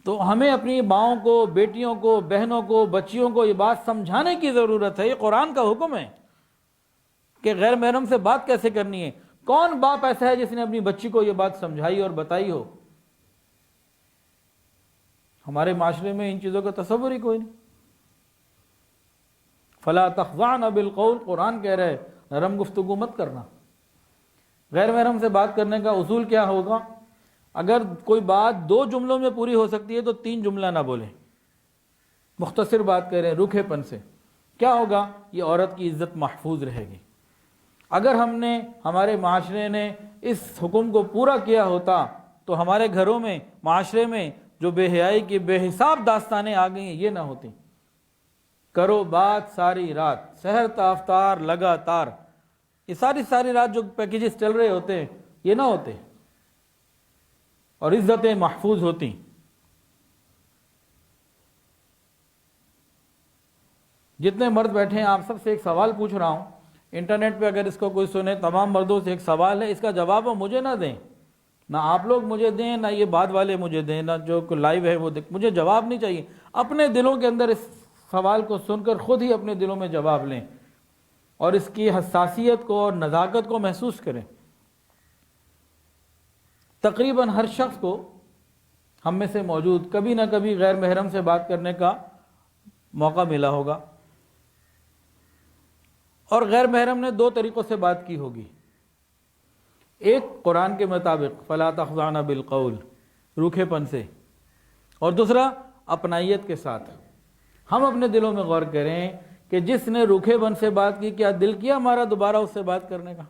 تو ہمیں اپنی ماؤں کو، بیٹیوں کو، بہنوں کو، بچیوں کو یہ بات سمجھانے کی ضرورت ہے۔ یہ قرآن کا حکم ہے کہ غیر محرم سے بات کیسے کرنی ہے۔ کون باپ ایسا ہے جس نے اپنی بچی کو یہ بات سمجھائی اور بتائی ہو؟ ہمارے معاشرے میں ان چیزوں کا تصور ہی کوئی نہیں۔ فلا تخضعن بالقول، قرآن کہہ رہے نرم گفتگو مت کرنا۔ غیر محرم سے بات کرنے کا اصول کیا ہوگا؟ اگر کوئی بات 2 جملوں میں پوری ہو سکتی ہے تو 3 جملہ نہ بولیں، مختصر بات کریں روکھے پن سے۔ کیا ہوگا؟ یہ عورت کی عزت محفوظ رہے گی۔ اگر ہم نے، ہمارے معاشرے نے اس حکم کو پورا کیا ہوتا تو ہمارے گھروں میں، معاشرے میں جو بے حیائی کی بے حساب داستانیں آ گئی ہیں یہ نہ ہوتی۔ کرو بات ساری رات، سحر تا افطار لگاتار، یہ ساری رات جو پیکیجز چل رہے ہوتے ہیں یہ نہ ہوتے اور عزتیں محفوظ ہوتی۔ جتنے مرد بیٹھے ہیں آپ سب سے ایک سوال پوچھ رہا ہوں، انٹرنیٹ پہ اگر اس کو کوئی سنے، تمام مردوں سے ایک سوال ہے، اس کا جواب وہ مجھے نہ دیں، نہ آپ لوگ مجھے دیں، نہ یہ بعد والے مجھے دیں، نہ جو لائیو ہے وہ مجھے جواب نہیں چاہیے۔ اپنے دلوں کے اندر اس سوال کو سن کر خود ہی اپنے دلوں میں جواب لیں اور اس کی حساسیت کو اور نزاکت کو محسوس کریں۔ تقریباً ہر شخص کو ہم میں سے موجود کبھی نہ کبھی غیر محرم سے بات کرنے کا موقع ملا ہوگا، اور غیر محرم نے 2 طریقوں سے بات کی ہوگی۔ ایک قرآن کے مطابق فلا تخضعن بالقول، روکھے پن سے، اور دوسرا اپنائیت کے ساتھ۔ ہم اپنے دلوں میں غور کریں کہ جس نے روکھے پن سے بات کی، کیا دل کیا ہمارا دوبارہ اس سے بات کرنے کا؟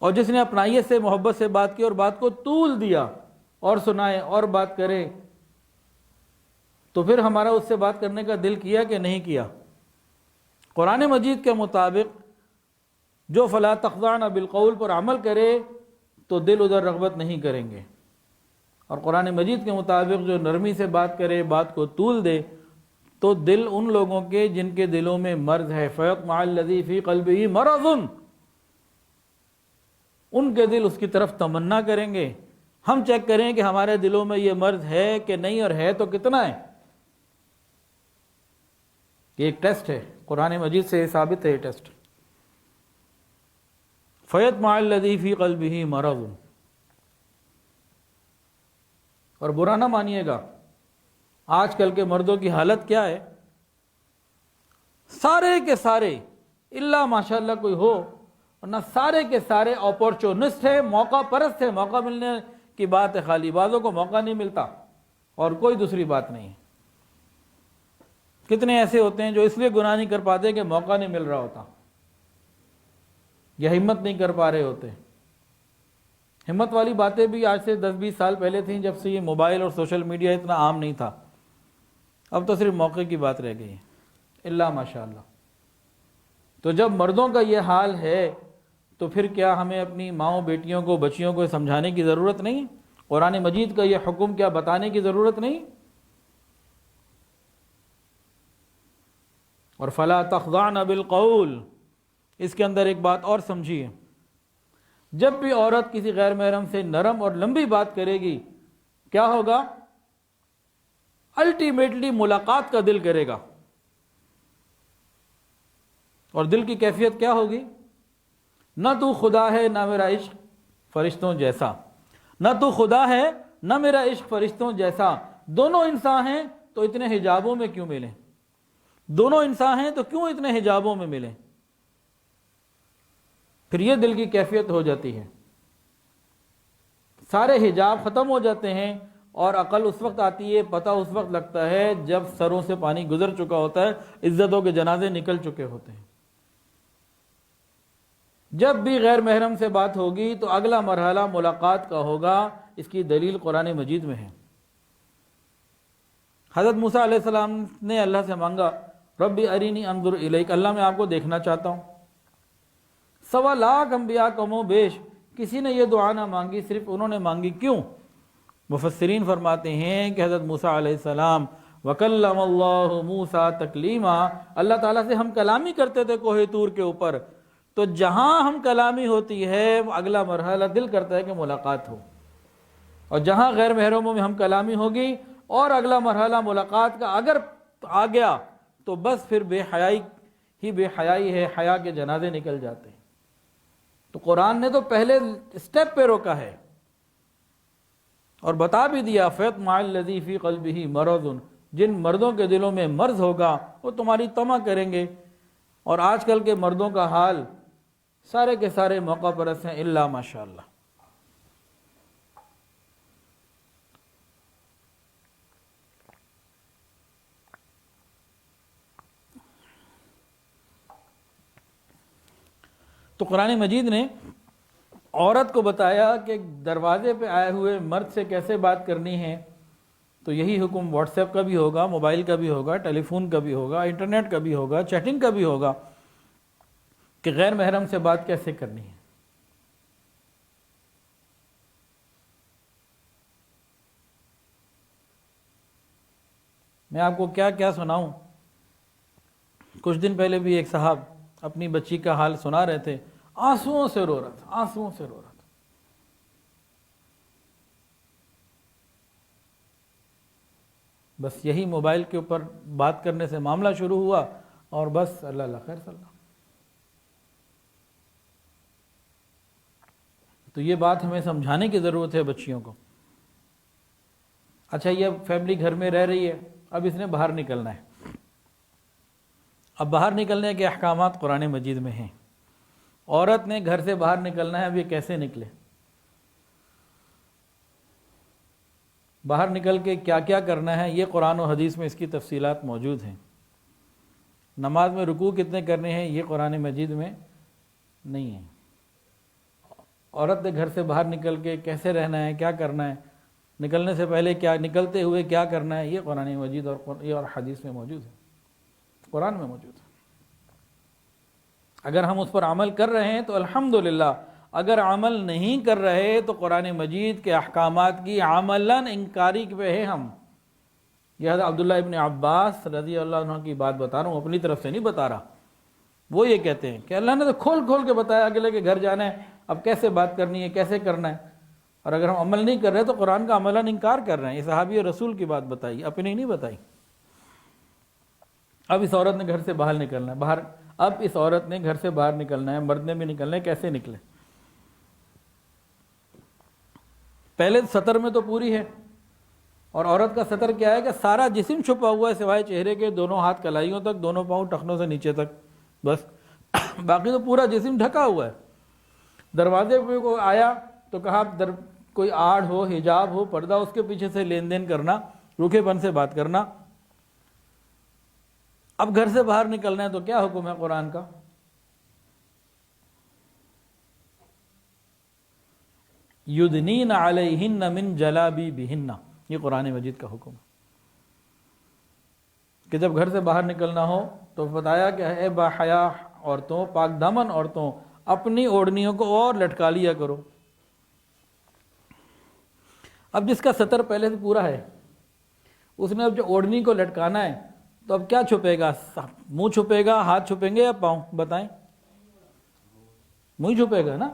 اور جس نے اپنائیت سے، محبت سے بات کی اور بات کو طول دیا اور سنائے اور بات کرے، تو پھر ہمارا اس سے بات کرنے کا دل کیا کہ نہیں کیا؟ قرآن مجید کے مطابق جو فلا تخضعن بالقول پر عمل کرے تو دل ادھر رغبت نہیں کریں گے، اور قرآن مجید کے مطابق جو نرمی سے بات کرے، بات کو طول دے، تو دل ان لوگوں کے جن کے دلوں میں مرض ہے، فَيَطْمَعَ الَّذِي فِي قَلْبِهِ مَرَضٌ، ان کے دل اس کی طرف تمنا کریں گے۔ ہم چیک کریں کہ ہمارے دلوں میں یہ مرض ہے کہ نہیں، اور ہے تو کتنا ہے۔ یہ ایک ٹیسٹ ہے، قرآن مجید سے یہ ثابت ہے یہ ٹیسٹ۔ فَيَطْمَعَ الَّذِي فِي قَلْبِهِ مَرَضٌ۔ اور برا نہ مانیے گا، آج کل کے مردوں کی حالت کیا ہے؟ سارے کے سارے الا ماشاءاللہ کوئی ہو، ورنہ سارے کے سارے اپورچونسٹ ہے، موقع پرست ہے۔ موقع ملنے کی بات ہے، خالی بازوں کو موقع نہیں ملتا، اور کوئی دوسری بات نہیں ہے۔ کتنے ایسے ہوتے ہیں جو اس لیے گناہ نہیں کر پاتے کہ موقع نہیں مل رہا ہوتا، یا ہمت نہیں کر پا رہے ہوتے۔ ہمت والی باتیں بھی آج سے 10-20 سال پہلے تھیں، جب سے یہ موبائل اور سوشل میڈیا اتنا عام نہیں تھا۔ اب تو صرف موقع کی بات رہ گئی ہے، الا ماشاءاللہ۔ تو جب مردوں کا یہ حال ہے تو پھر کیا ہمیں اپنی ماؤں، بیٹیوں کو، بچیوں کو سمجھانے کی ضرورت نہیں؟ قرآن مجید کا یہ حکم کیا بتانے کی ضرورت نہیں؟ اور فلا تخضعن بالقول، اس کے اندر ایک بات اور سمجھیے، جب بھی عورت کسی غیر محرم سے نرم اور لمبی بات کرے گی، کیا ہوگا؟ الٹیمیٹلی ملاقات کا دل کرے گا، اور دل کی کیفیت کیا ہوگی؟ نہ تو خدا ہے نہ میرا عشق فرشتوں جیسا، نہ تو خدا ہے نہ میرا عشق فرشتوں جیسا۔ دونوں انسان ہیں تو اتنے حجابوں میں کیوں ملیں؟ دونوں انسان ہیں تو کیوں اتنے حجابوں میں ملیں؟ پھر یہ دل کی کیفیت ہو جاتی ہے، سارے حجاب ختم ہو جاتے ہیں، اور عقل اس وقت آتی ہے، پتہ اس وقت لگتا ہے جب سروں سے پانی گزر چکا ہوتا ہے، عزتوں کے جنازے نکل چکے ہوتے ہیں۔ جب بھی غیر محرم سے بات ہوگی تو اگلا مرحلہ ملاقات کا ہوگا، اس کی دلیل قرآن مجید میں ہے۔ حضرت موسیٰ علیہ السلام نے اللہ سے مانگا، ربی ارینی انظر الیک، اللہ میں آپ کو دیکھنا چاہتا ہوں۔ 1.25 لاکھ انبیاء کم و بیش، کسی نے یہ دعا نہ مانگی، صرف انہوں نے مانگی۔ کیوں؟ مفسرین فرماتے ہیں کہ حضرت موسیٰ علیہ السلام وَكَلَّمَ اللَّهُ مُوسَىٰ تَكْلِيمًا، اللہ تعالیٰ سے ہم کلامی کرتے تھے کوہ طور کے اوپر، تو جہاں ہم کلامی ہوتی ہے وہ اگلا مرحلہ دل کرتا ہے کہ ملاقات ہو، اور جہاں غیر محرموں میں ہم کلامی ہوگی اور اگلا مرحلہ ملاقات کا اگر آ گیا تو بس پھر بے حیائی ہی بے حیائی ہے، حیا کے جنازے نکل جاتے ہیں۔ تو قرآن نے تو پہلے سٹیپ پہ روکا ہے اور بتا بھی دیا، فَيَطْمَعَ الَّذِي فِي قَلْبِهِ مَرَضٌ، جن مردوں کے دلوں میں مرض ہوگا وہ تمہاری طمع کریں گے۔ اور آج کل کے مردوں کا حال سارے کے سارے موقع پرست ہیں، الا ماشاءاللہ۔ تو قرآن مجید نے عورت کو بتایا کہ دروازے پہ آئے ہوئے مرد سے کیسے بات کرنی ہے، تو یہی حکم واٹس ایپ کا بھی ہوگا، موبائل کا بھی ہوگا، ٹیلی فون کا بھی ہوگا، انٹرنیٹ کا بھی ہوگا، چیٹنگ کا بھی ہوگا، کہ غیر محرم سے بات کیسے کرنی ہے۔ میں آپ کو کیا کیا سناؤں۔ کچھ دن پہلے بھی ایک صاحب اپنی بچی کا حال سنا رہے تھے، آنسوؤں سے رو رہا تھا، آنسوؤں سے رو رہا تھا۔ بس یہی موبائل کے اوپر بات کرنے سے معاملہ شروع ہوا، اور بس اللہ اللہ خیر صلی اللہ۔ تو یہ بات ہمیں سمجھانے کی ضرورت ہے بچیوں کو۔ اچھا، یہ فیملی گھر میں رہ رہی ہے، اب اس نے باہر نکلنا ہے۔ اب باہر نکلنے کے احکامات قرآن مجید میں ہیں۔ عورت نے گھر سے باہر نکلنا ہے، اب یہ کیسے نکلے؟ باہر نکل کے کیا کیا کرنا ہے، یہ قرآن و حدیث میں اس کی تفصیلات موجود ہیں۔ نماز میں رکوع کتنے کرنے ہیں، یہ قرآن مجید میں نہیں ہے۔ عورت نے گھر سے باہر نکل کے کیسے رہنا ہے، کیا کرنا ہے، نکلنے سے پہلے کیا، نکلتے ہوئے کیا کرنا ہے، یہ قرآن مجید اور حدیث میں موجود ہے، قرآن میں موجود ہے۔ اگر ہم اس پر عمل کر رہے ہیں تو الحمدللہ، اگر عمل نہیں کر رہے تو قرآن مجید کے احکامات کی عملاً انکاری پہ ہے ہم۔ یہ حضرت عبداللہ ابن عباس رضی اللہ عنہ کی بات بتا رہا ہوں، اپنی طرف سے نہیں بتا رہا۔ وہ یہ کہتے ہیں کہ اللہ نے تو کھول کھول کے بتایا اگلے کے گھر جانا ہے، اب کیسے بات کرنی ہے، کیسے کرنا ہے، اور اگر ہم عمل نہیں کر رہے تو قرآن کا عملاً انکار کر رہے ہیں۔ یہ صحابی اور رسول کی بات بتائی، اپنی نہیں بتائی۔ اب اس عورت نے گھر سے باہر نکلنا ہے، اب اس عورت نے گھر سے باہر نکلنا ہے، مرد نے بھی نکلنا ہے، کیسے نکلے؟ پہلے سطر میں تو پوری ہے، اور عورت کا سطر کیا ہے کہ سارا جسم چھپا ہوا ہے سوائے چہرے کے، دونوں ہاتھ کلائیوں تک، دونوں پاؤں ٹخنوں سے نیچے تک، بس باقی تو پورا جسم ڈھکا ہوا ہے۔ دروازے پہ کوئی آیا تو کہا کوئی آڑ ہو، حجاب ہو، پردہ، اس کے پیچھے سے لین دین کرنا، روکھے پن سے بات کرنا۔ اب گھر سے باہر نکلنا ہے تو کیا حکم ہے قرآن کا؟ یدنین علیہن من جلابیبہن، یہ قرآن مجید کا حکم ہے کہ جب گھر سے باہر نکلنا ہو تو بتایا کہ اے باحیا عورتوں، پاک دامن عورتوں، اپنی اوڑھنیوں کو اور لٹکا لیا کرو۔ اب جس کا سطر پہلے سے پورا ہے، اس نے اب جو اوڑھنی کو لٹکانا ہے تو اب کیا چھپے گا؟ منہ چھپے گا، ہاتھ چھپیں گے یا پاؤں؟ بتائیں، منہ چھپے گا نا۔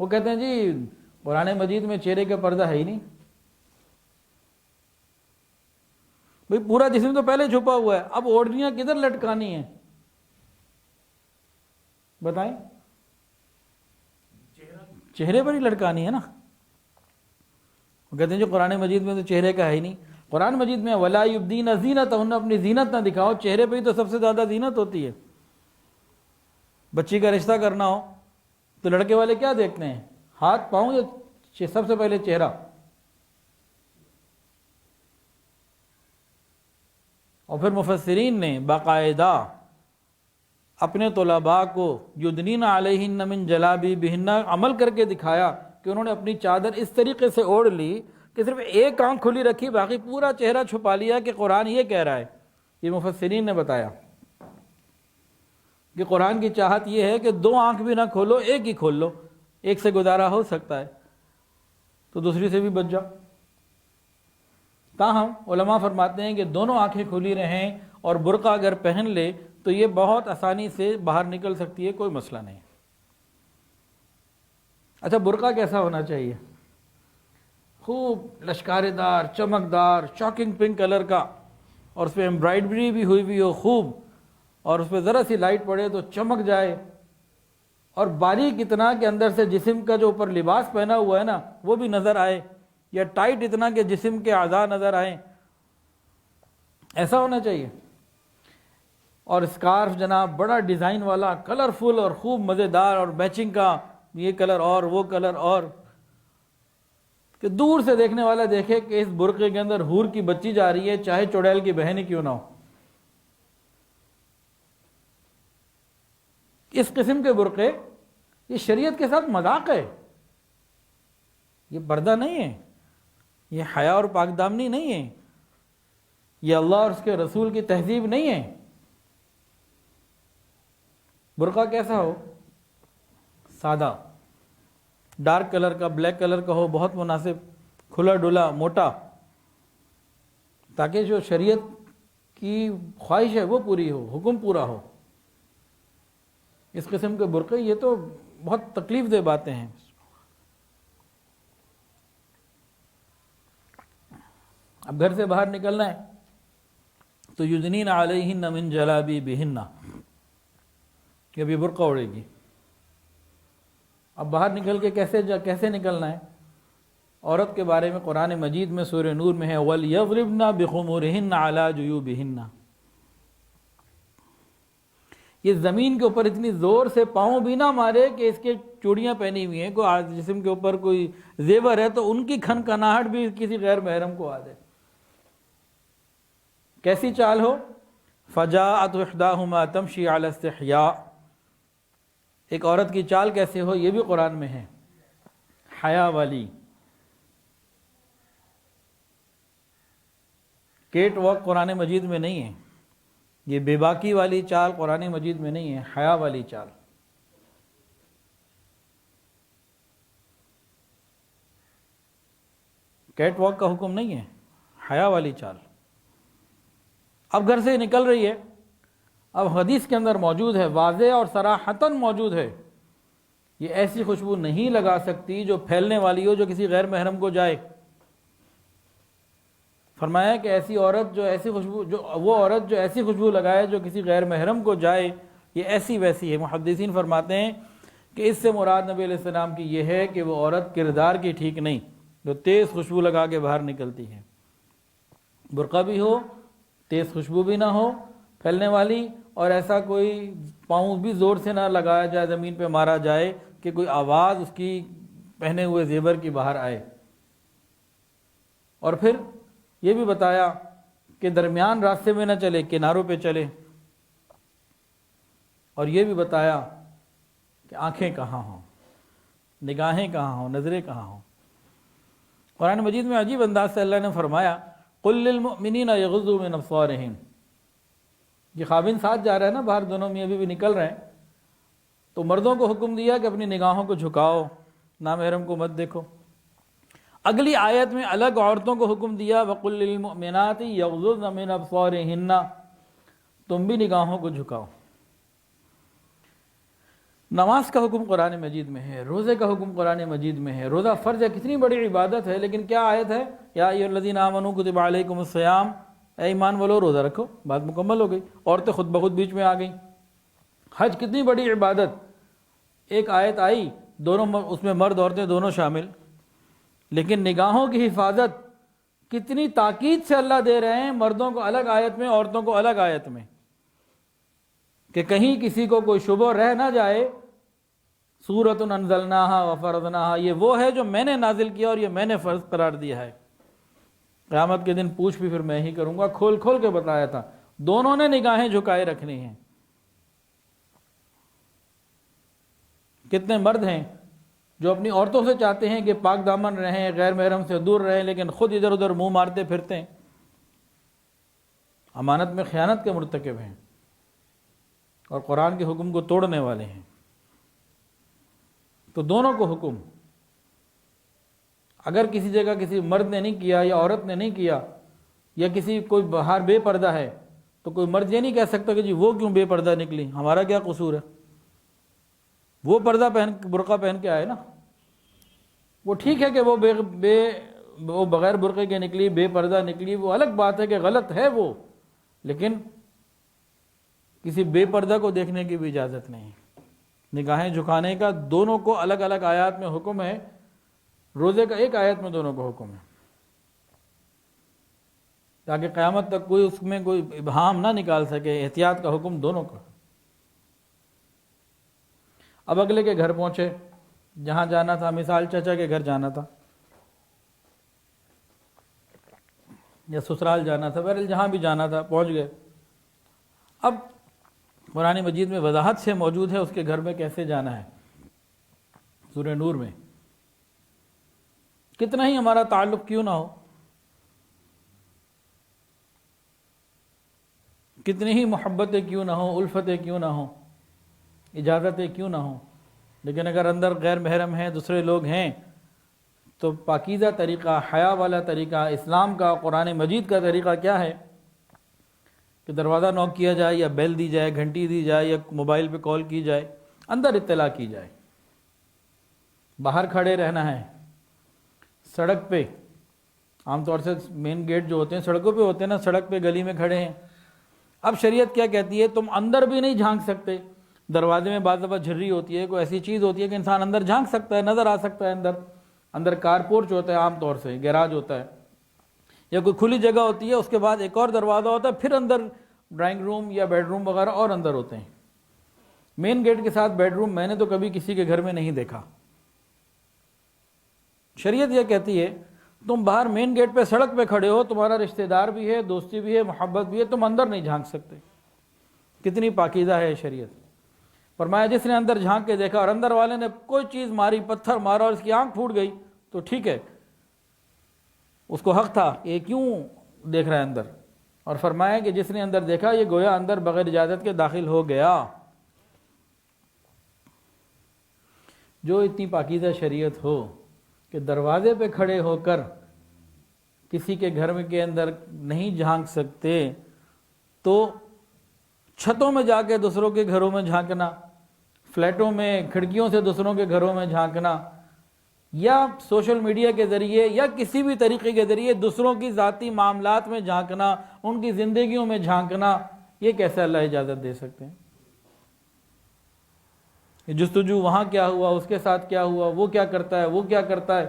وہ کہتے ہیں جی قرآن مجید میں چہرے کا پردہ ہے ہی نہیں۔ بھئی پورا جسم تو پہلے چھپا ہوا ہے، اب اوڑھنیاں کدھر لٹکانی ہیں؟ بتائیں، چہرے پر ہی لٹکانی ہے نا۔ وہ کہتے ہیں جو قرآن مجید میں تو چہرے کا ہے ہی نہیں۔ قرآن مجید میں وَلَا يُبْدِينَ زِينَتَهُنَّ، اپنی زینت نہ دکھاؤ، چہرے پہ ہی تو سب سے زیادہ زینت ہوتی ہے۔ بچی کا رشتہ کرنا ہو تو لڑکے والے کیا دیکھتے ہیں؟ ہاتھ، پاؤں، یا سب سے پہلے چہرہ؟ اور پھر مفسرین نے باقاعدہ اپنے طلباء کو یدنین علیہن من جلابیبہن عمل کر کے دکھایا کہ انہوں نے اپنی چادر اس طریقے سے اوڑھ لی کہ صرف ایک آنکھ کھلی رکھی، باقی پورا چہرہ چھپا لیا، کہ قرآن یہ کہہ رہا ہے۔ یہ مفسرین نے بتایا کہ قرآن کی چاہت یہ ہے کہ دو آنکھ بھی نہ کھولو، ایک ہی کھول لو، ایک سے گزارا ہو سکتا ہے تو دوسری سے بھی بچ جاؤ۔ تاہم علماء فرماتے ہیں کہ دونوں آنکھیں کھلی رہیں اور برقع اگر پہن لے تو یہ بہت آسانی سے باہر نکل سکتی ہے، کوئی مسئلہ نہیں۔ اچھا، برقع کیسا ہونا چاہیے؟ خوب لشکارے دار، چمکدار، شاکنگ پنک کلر کا، اور اس پہ ایمبرائڈری بھی ہوئی ہو خوب، اور اس پہ ذرا سی لائٹ پڑے تو چمک جائے، اور باریک اتنا کہ اندر سے جسم کا جو اوپر لباس پہنا ہوا ہے نا وہ بھی نظر آئے، یا ٹائٹ اتنا کہ جسم کے اعضاء نظر آئیں، ایسا ہونا چاہیے۔ اور اسکارف جناب بڑا ڈیزائن والا، کلرفل اور خوب مزیدار، اور میچنگ کا یہ کلر اور وہ کلر، اور کہ دور سے دیکھنے والا دیکھے کہ اس برقعے کے اندر حور کی بچی جا رہی ہے، چاہے چڑیل کی بہن ہی کیوں نہ ہو۔ اس قسم کے برقعے یہ شریعت کے ساتھ مذاق ہے، یہ پردہ نہیں ہے، یہ حیا اور پاک دامنی نہیں ہے، یہ اللہ اور اس کے رسول کی تہذیب نہیں ہے۔ برقع کیسا ہو؟ سادہ، ڈارک کلر کا، بلیک کلر کا ہو، بہت مناسب، کھلا ڈلا، موٹا، تاکہ جو شریعت کی خواہش ہے وہ پوری ہو، حکم پورا ہو۔ اس قسم کے برقعے یہ تو بہت تکلیف دہ باتیں ہیں۔ اب گھر سے باہر نکلنا ہے تو یدنین علیہن من جلابیبہن، کہ ابھی برقع اڑے گی۔ اب باہر نکل کے کیسے نکلنا ہے؟ عورت کے بارے میں قرآن مجید میں سورہ نور میں ہے وَلْيَضْرِبْنَ بِخُمُرِهِنَّ عَلَى جُيُوبِهِنَّ۔ یہ زمین کے اوپر اتنی زور سے پاؤں بھی نہ مارے کہ اس کے چوڑیاں پہنی ہوئی ہیں، کوئی جسم کے اوپر کوئی زیور ہے تو ان کی کھنکھناہٹ بھی کسی غیر محرم کو آ جائے۔ کیسی چال ہو؟ فجاءت احداہما تمشی علی استحیاء، ایک عورت کی چال کیسے ہو یہ بھی قرآن میں ہے، حیا والی۔ کیٹ واک قرآن مجید میں نہیں ہے، یہ بے باکی والی چال قرآن مجید میں نہیں ہے، حیا والی چال۔ کیٹ واک کا حکم نہیں ہے، حیا والی چال۔ اب گھر سے نکل رہی ہے، اب حدیث کے اندر موجود ہے، واضح اور صراحتاً موجود ہے، یہ ایسی خوشبو نہیں لگا سکتی جو پھیلنے والی ہو، جو کسی غیر محرم کو جائے۔ فرمایا کہ ایسی عورت جو ایسی خوشبو، وہ عورت جو ایسی خوشبو لگائے جو کسی غیر محرم کو جائے، یہ ایسی ویسی ہے۔ محدثین فرماتے ہیں کہ اس سے مراد نبی علیہ السلام کی یہ ہے کہ وہ عورت کردار کی ٹھیک نہیں، جو تیز خوشبو لگا کے باہر نکلتی ہے، برقع بھی ہو، تیز خوشبو بھی نہ ہو پھیلنے والی، اور ایسا کوئی پاؤں بھی زور سے نہ لگایا جائے، زمین پہ مارا جائے کہ کوئی آواز اس کی پہنے ہوئے زیور کی باہر آئے۔ اور پھر یہ بھی بتایا کہ درمیان راستے میں نہ چلے، کناروں پہ چلے، اور یہ بھی بتایا کہ آنکھیں کہاں ہوں، نگاہیں کہاں ہوں، نظریں کہاں ہوں۔ قرآن مجید میں عجیب انداز سے اللہ نے فرمایا قل للمؤمنین یغضوا من ابصارہم، یہ خاوند ساتھ جا رہا ہے نا باہر، دونوں میاں بیوی نکل رہے ہیں، تو مردوں کو حکم دیا کہ اپنی نگاہوں کو جھکاؤ، نامحرم کو مت دیکھو۔ اگلی آیت میں الگ عورتوں کو حکم دیا وَقُلْ لِلْمُؤْمِنَاتِ يَغْضُضْنَ مِنْ أَبْصَارِهِنَّ، تم بھی نگاہوں کو جھکاؤ۔ نماز کا حکم قرآن مجید میں ہے، روزے کا حکم قرآن مجید میں ہے۔ روزہ فرض ہے، کتنی بڑی عبادت ہے، لیکن کیا آیت ہے؟ یا ایھا الذین آمنوا کتب علیکم الصیام، اے ایمان والو روزہ رکھو، بات مکمل ہو گئی۔ عورتیں خود بخود بیچ میں آ گئیں۔ حج کتنی بڑی عبادت، ایک آیت آئی، دونوں اس میں مرد عورتیں دونوں شامل، لیکن نگاہوں کی حفاظت کتنی تاکید سے اللہ دے رہے ہیں، مردوں کو الگ آیت میں، عورتوں کو الگ آیت میں، کہ کہیں کسی کو کوئی شبہ رہ نہ جائے۔ سورۃ انزلناہا وفرضناہا، یہ وہ ہے جو میں نے نازل کیا اور یہ میں نے فرض قرار دیا ہے۔ قیامت کے دن پوچھ بھی پھر میں ہی کروں گا، کھول کھول کے بتایا تھا، دونوں نے نگاہیں جھکائے رکھنی ہیں۔ کتنے مرد ہیں جو اپنی عورتوں سے چاہتے ہیں کہ پاک دامن رہیں، غیر محرم سے دور رہیں، لیکن خود ادھر ادھر منہ مارتے پھرتے ہیں، امانت میں خیانت کے مرتکب ہیں اور قرآن کے حکم کو توڑنے والے ہیں۔ تو دونوں کو حکم، اگر کسی جگہ کسی مرد نے نہیں کیا یا عورت نے نہیں کیا، یا کسی کوئی باہر بے پردہ ہے، تو کوئی مرد یہ نہیں کہہ سکتا کہ جی وہ کیوں بے پردہ نکلی، ہمارا کیا قصور ہے، وہ پردہ برقع پہن کے آئے نا، وہ ٹھیک ہے کہ وہ بغیر برقعے کے نکلی، بے پردہ نکلی، وہ الگ بات ہے کہ غلط ہے وہ، لیکن کسی بے پردہ کو دیکھنے کی بھی اجازت نہیں۔ نگاہیں جھکانے کا دونوں کو الگ الگ آیات میں حکم ہے، روزے کا ایک آیت میں دونوں کو حکم ہے، تاکہ قیامت تک کوئی اس میں کوئی ابہام نہ نکال سکے، احتیاط کا حکم دونوں کو۔ اب اگلے کے گھر پہنچے، جہاں جانا تھا، مثال چچا کے گھر جانا تھا یا سسرال جانا تھا، بہرحال جہاں بھی جانا تھا پہنچ گئے۔ اب قرآن مجید میں وضاحت سے موجود ہے اس کے گھر میں کیسے جانا ہے۔ سورہ نور میں کتنا ہی ہمارا تعلق کیوں نہ ہو، کتنی ہی محبتیں کیوں نہ ہوں، الفتیں کیوں نہ ہوں، اجازتیں کیوں نہ ہوں، لیکن اگر اندر غیر محرم ہیں، دوسرے لوگ ہیں، تو پاکیزہ طریقہ، حیا والا طریقہ، اسلام کا، قرآن مجید کا طریقہ کیا ہے کہ دروازہ نوک کیا جائے یا بیل دی جائے، گھنٹی دی جائے یا موبائل پہ کال کی جائے، اندر اطلاع کی جائے۔ باہر کھڑے رہنا ہے، سڑک پہ، عام طور سے مین گیٹ جو ہوتے ہیں سڑکوں پہ ہوتے ہیں نا، سڑک پہ گلی میں کھڑے ہیں۔ اب شریعت کیا کہتی ہے، تم اندر بھی نہیں جھانک سکتے، دروازے میں بعض دفعہ جھرری ہوتی ہے، کوئی ایسی چیز ہوتی ہے کہ انسان اندر جھانک سکتا ہے، نظر آ سکتا ہے اندر کار پورچ ہوتا ہے، عام طور سے گیراج ہوتا ہے، یا کوئی کھلی جگہ ہوتی ہے، اس کے بعد ایک اور دروازہ ہوتا ہے، پھر اندر ڈرائنگ روم یا بیڈ روم وغیرہ اور اندر ہوتے ہیں۔ مین گیٹ کے ساتھ بیڈ روم میں نے تو کبھی کسی کے گھر میں نہیں دیکھا۔ شریعت یہ کہتی ہے تم باہر مین گیٹ پہ سڑک پہ کھڑے ہو، تمہارا رشتہ دار بھی ہے، دوستی بھی ہے، محبت بھی ہے، تم اندر نہیں جھانک سکتے۔ کتنی پاکیزہ ہے شریعت۔ فرمایا جس نے اندر جھانک کے دیکھا اور اندر والے نے کوئی چیز ماری، پتھر مارا اور اس کی آنکھ پھوٹ گئی تو ٹھیک ہے، اس کو حق تھا یہ کیوں دیکھ رہا ہے اندر۔ اور فرمایا کہ جس نے اندر دیکھا یہ گویا اندر بغیر اجازت کے داخل ہو گیا۔ جو اتنی پاکیزہ شریعت ہو کہ دروازے پہ کھڑے ہو کر کسی کے گھر میں کے اندر نہیں جھانک سکتے، تو چھتوں میں جا کے دوسروں کے گھروں میں جھانکنا، فلیٹوں میں کھڑکیوں سے دوسروں کے گھروں میں جھانکنا، یا سوشل میڈیا کے ذریعے یا کسی بھی طریقے کے ذریعے دوسروں کی ذاتی معاملات میں جھانکنا، ان کی زندگیوں میں جھانکنا، یہ کیسے اللہ اجازت دے سکتے ہیں؟ جستجو وہاں کیا ہوا، اس کے ساتھ کیا ہوا، وہ کیا کرتا ہے، وہ کیا کرتا ہے،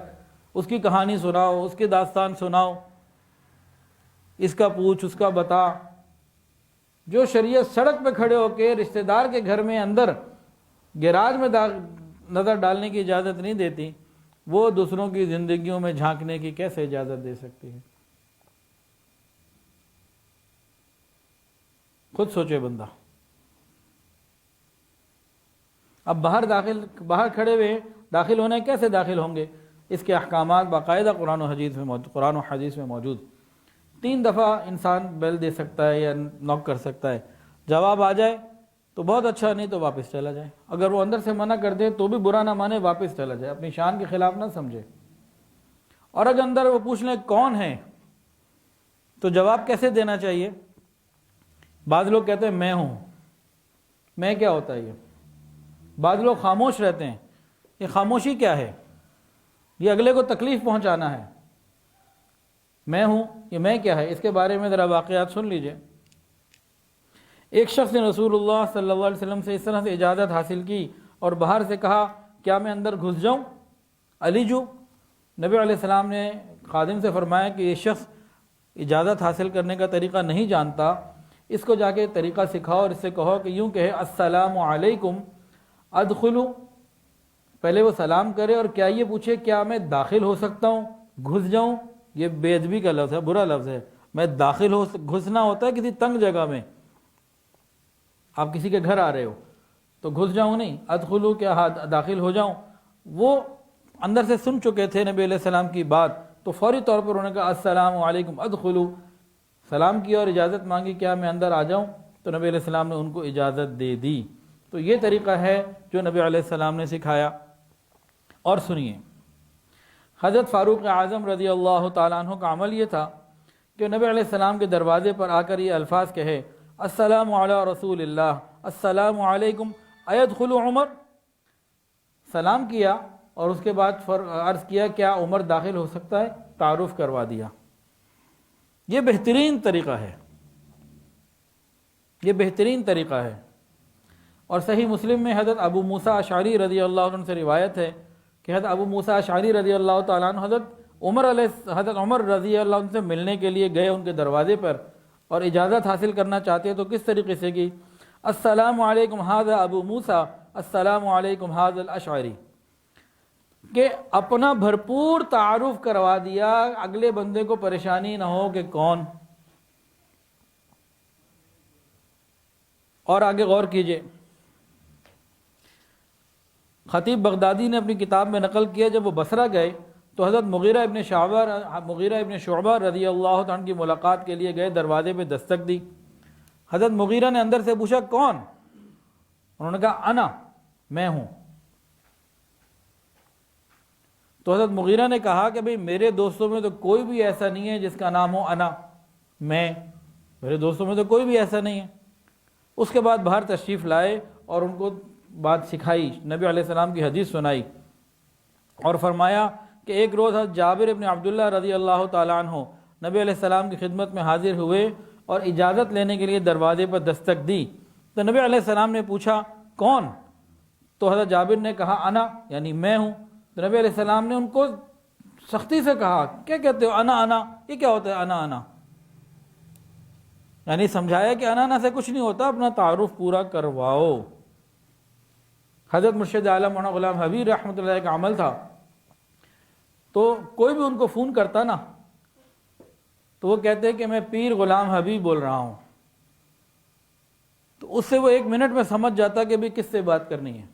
اس کی کہانی سناؤ، اس کی داستان سناؤ، اس کا پوچھ اس کا بتا۔ جو شریعت سڑک پہ کھڑے ہو کے رشتہ دار کے گھر میں اندر گیراج میں نظر ڈالنے کی اجازت نہیں دیتی، وہ دوسروں کی زندگیوں میں جھانکنے کی کیسے اجازت دے سکتی ہے؟ خود سوچے بندہ۔ اب باہر کھڑے ہوئے داخل ہونے کیسے داخل ہوں گے؟ اس کے احکامات باقاعدہ قرآن و حدیث میں موجود۔ 3 دفعہ انسان بیل دے سکتا ہے یا نوک کر سکتا ہے، جواب آ جائے تو بہت اچھا، نہیں تو واپس چلا جائے۔ اگر وہ اندر سے منع کر دے تو بھی برا نہ مانے، واپس چلا جائے، اپنی شان کے خلاف نہ سمجھے۔ اور اگر اندر وہ پوچھ لیں کون ہے تو جواب کیسے دینا چاہیے؟ بعض لوگ کہتے ہیں میں ہوں۔ میں کیا ہوتا ہے یہ؟ بعض لوگ خاموش رہتے ہیں۔ یہ خاموشی کیا ہے؟ یہ اگلے کو تکلیف پہنچانا ہے۔ میں ہوں، یہ میں کیا ہے؟ اس کے بارے میں ذرا واقعات سن لیجئے۔ ایک شخص نے رسول اللہ صلی اللہ علیہ وسلم سے اس طرح سے اجازت حاصل کی اور باہر سے کہا کیا میں اندر گھس جاؤں؟ علی جو نبی علیہ السلام نے خادم سے فرمایا کہ یہ شخص اجازت حاصل کرنے کا طریقہ نہیں جانتا، اس کو جا کے طریقہ سکھاؤ اور اس سے کہو کہ یوں کہے السلام علیکم ادخلو، پہلے وہ سلام کرے اور کیا یہ پوچھے کیا میں داخل ہو سکتا ہوں، گھس جاؤں؟ یہ بے ادبی کا لفظ ہے، برا لفظ ہے۔ میں داخل گھسنا ہوتا ہے کسی تنگ جگہ میں، آپ کسی کے گھر آ رہے ہو تو گھس جاؤں نہیں، ادخلو کیا داخل ہو جاؤں؟ وہ اندر سے سن چکے تھے نبی علیہ السلام کی بات، تو فوری طور پر انہوں نے کہا السلام علیکم ادخلو، سلام کیا اور اجازت مانگی کیا میں اندر آ جاؤں؟ تو نبی علیہ السلام نے ان کو اجازت دے دی۔ تو یہ طریقہ ہے جو نبی علیہ السلام نے سکھایا۔ اور سنیے، حضرت فاروق اعظم رضی اللہ تعالیٰ عنہ کا عمل یہ تھا کہ نبی علیہ السلام کے دروازے پر آ کر یہ الفاظ کہے السلام علی رسول اللہ، السلام علیکم ایدخل عمر، سلام کیا اور اس کے بعد عرض کیا کیا عمر داخل ہو سکتا ہے، تعارف کروا دیا۔ یہ بہترین طریقہ ہے، یہ بہترین طریقہ ہے۔ اور صحیح مسلم میں حضرت ابو موسیٰ اشعری رضی اللہ عنہ سے روایت ہے کہ حضرت ابو موسیٰ اشعری رضی اللہ تعالیٰ عنہ حضرت عمر رضی اللہ عنہ سے ملنے کے لیے گئے ان کے دروازے پر، اور اجازت حاصل کرنا چاہتے تو کس طریقے سے کی؟ السلام علیکم ھذا ابو موسیٰ، السلام علیکم ھذا الاشعری، کہ اپنا بھرپور تعارف کروا دیا، اگلے بندے کو پریشانی نہ ہو کہ کون۔ اور آگے غور کیجئے، خطیب بغدادی نے اپنی کتاب میں نقل کیا جب وہ بصرہ گئے تو حضرت مغیرہ ابن شعبہ رضی اللہ عنہ کی ملاقات کے لیے گئے، دروازے پہ دستک دی۔ حضرت مغیرہ نے اندر سے پوچھا کون؟ انہوں نے کہا انا، میں ہوں۔ تو حضرت مغیرہ نے کہا کہ بھئی میرے دوستوں میں تو کوئی بھی ایسا نہیں ہے جس کا نام ہو انا، میں، میرے دوستوں میں تو کوئی بھی ایسا نہیں ہے۔ اس کے بعد باہر تشریف لائے اور ان کو بات سکھائی، نبی علیہ السلام کی حدیث سنائی، اور فرمایا کہ ایک روز حضرت جابر ابن عبداللہ رضی اللہ تعالیٰ عنہ نبی علیہ السلام کی خدمت میں حاضر ہوئے اور اجازت لینے کے لیے دروازے پر دستک دی۔ تو نبی علیہ السلام نے پوچھا کون؟ تو حضرت جابر نے کہا انا، یعنی میں ہوں۔ تو نبی علیہ السلام نے ان کو سختی سے کہا کیا کہتے ہو انا انا، یہ کیا ہوتا ہے انا انا؟ یعنی سمجھایا کہ انا انا سے کچھ نہیں ہوتا، اپنا تعارف پورا کرواؤ۔ حضرت مرشد عالم مولانا غلام حبیب رحمۃ اللہ علیہ کا عمل تھا، تو کوئی بھی ان کو فون کرتا نا تو وہ کہتے کہ میں پیر غلام حبیب بول رہا ہوں، تو اس سے وہ 1 منٹ میں سمجھ جاتا کہ بھی کس سے بات کرنی ہے۔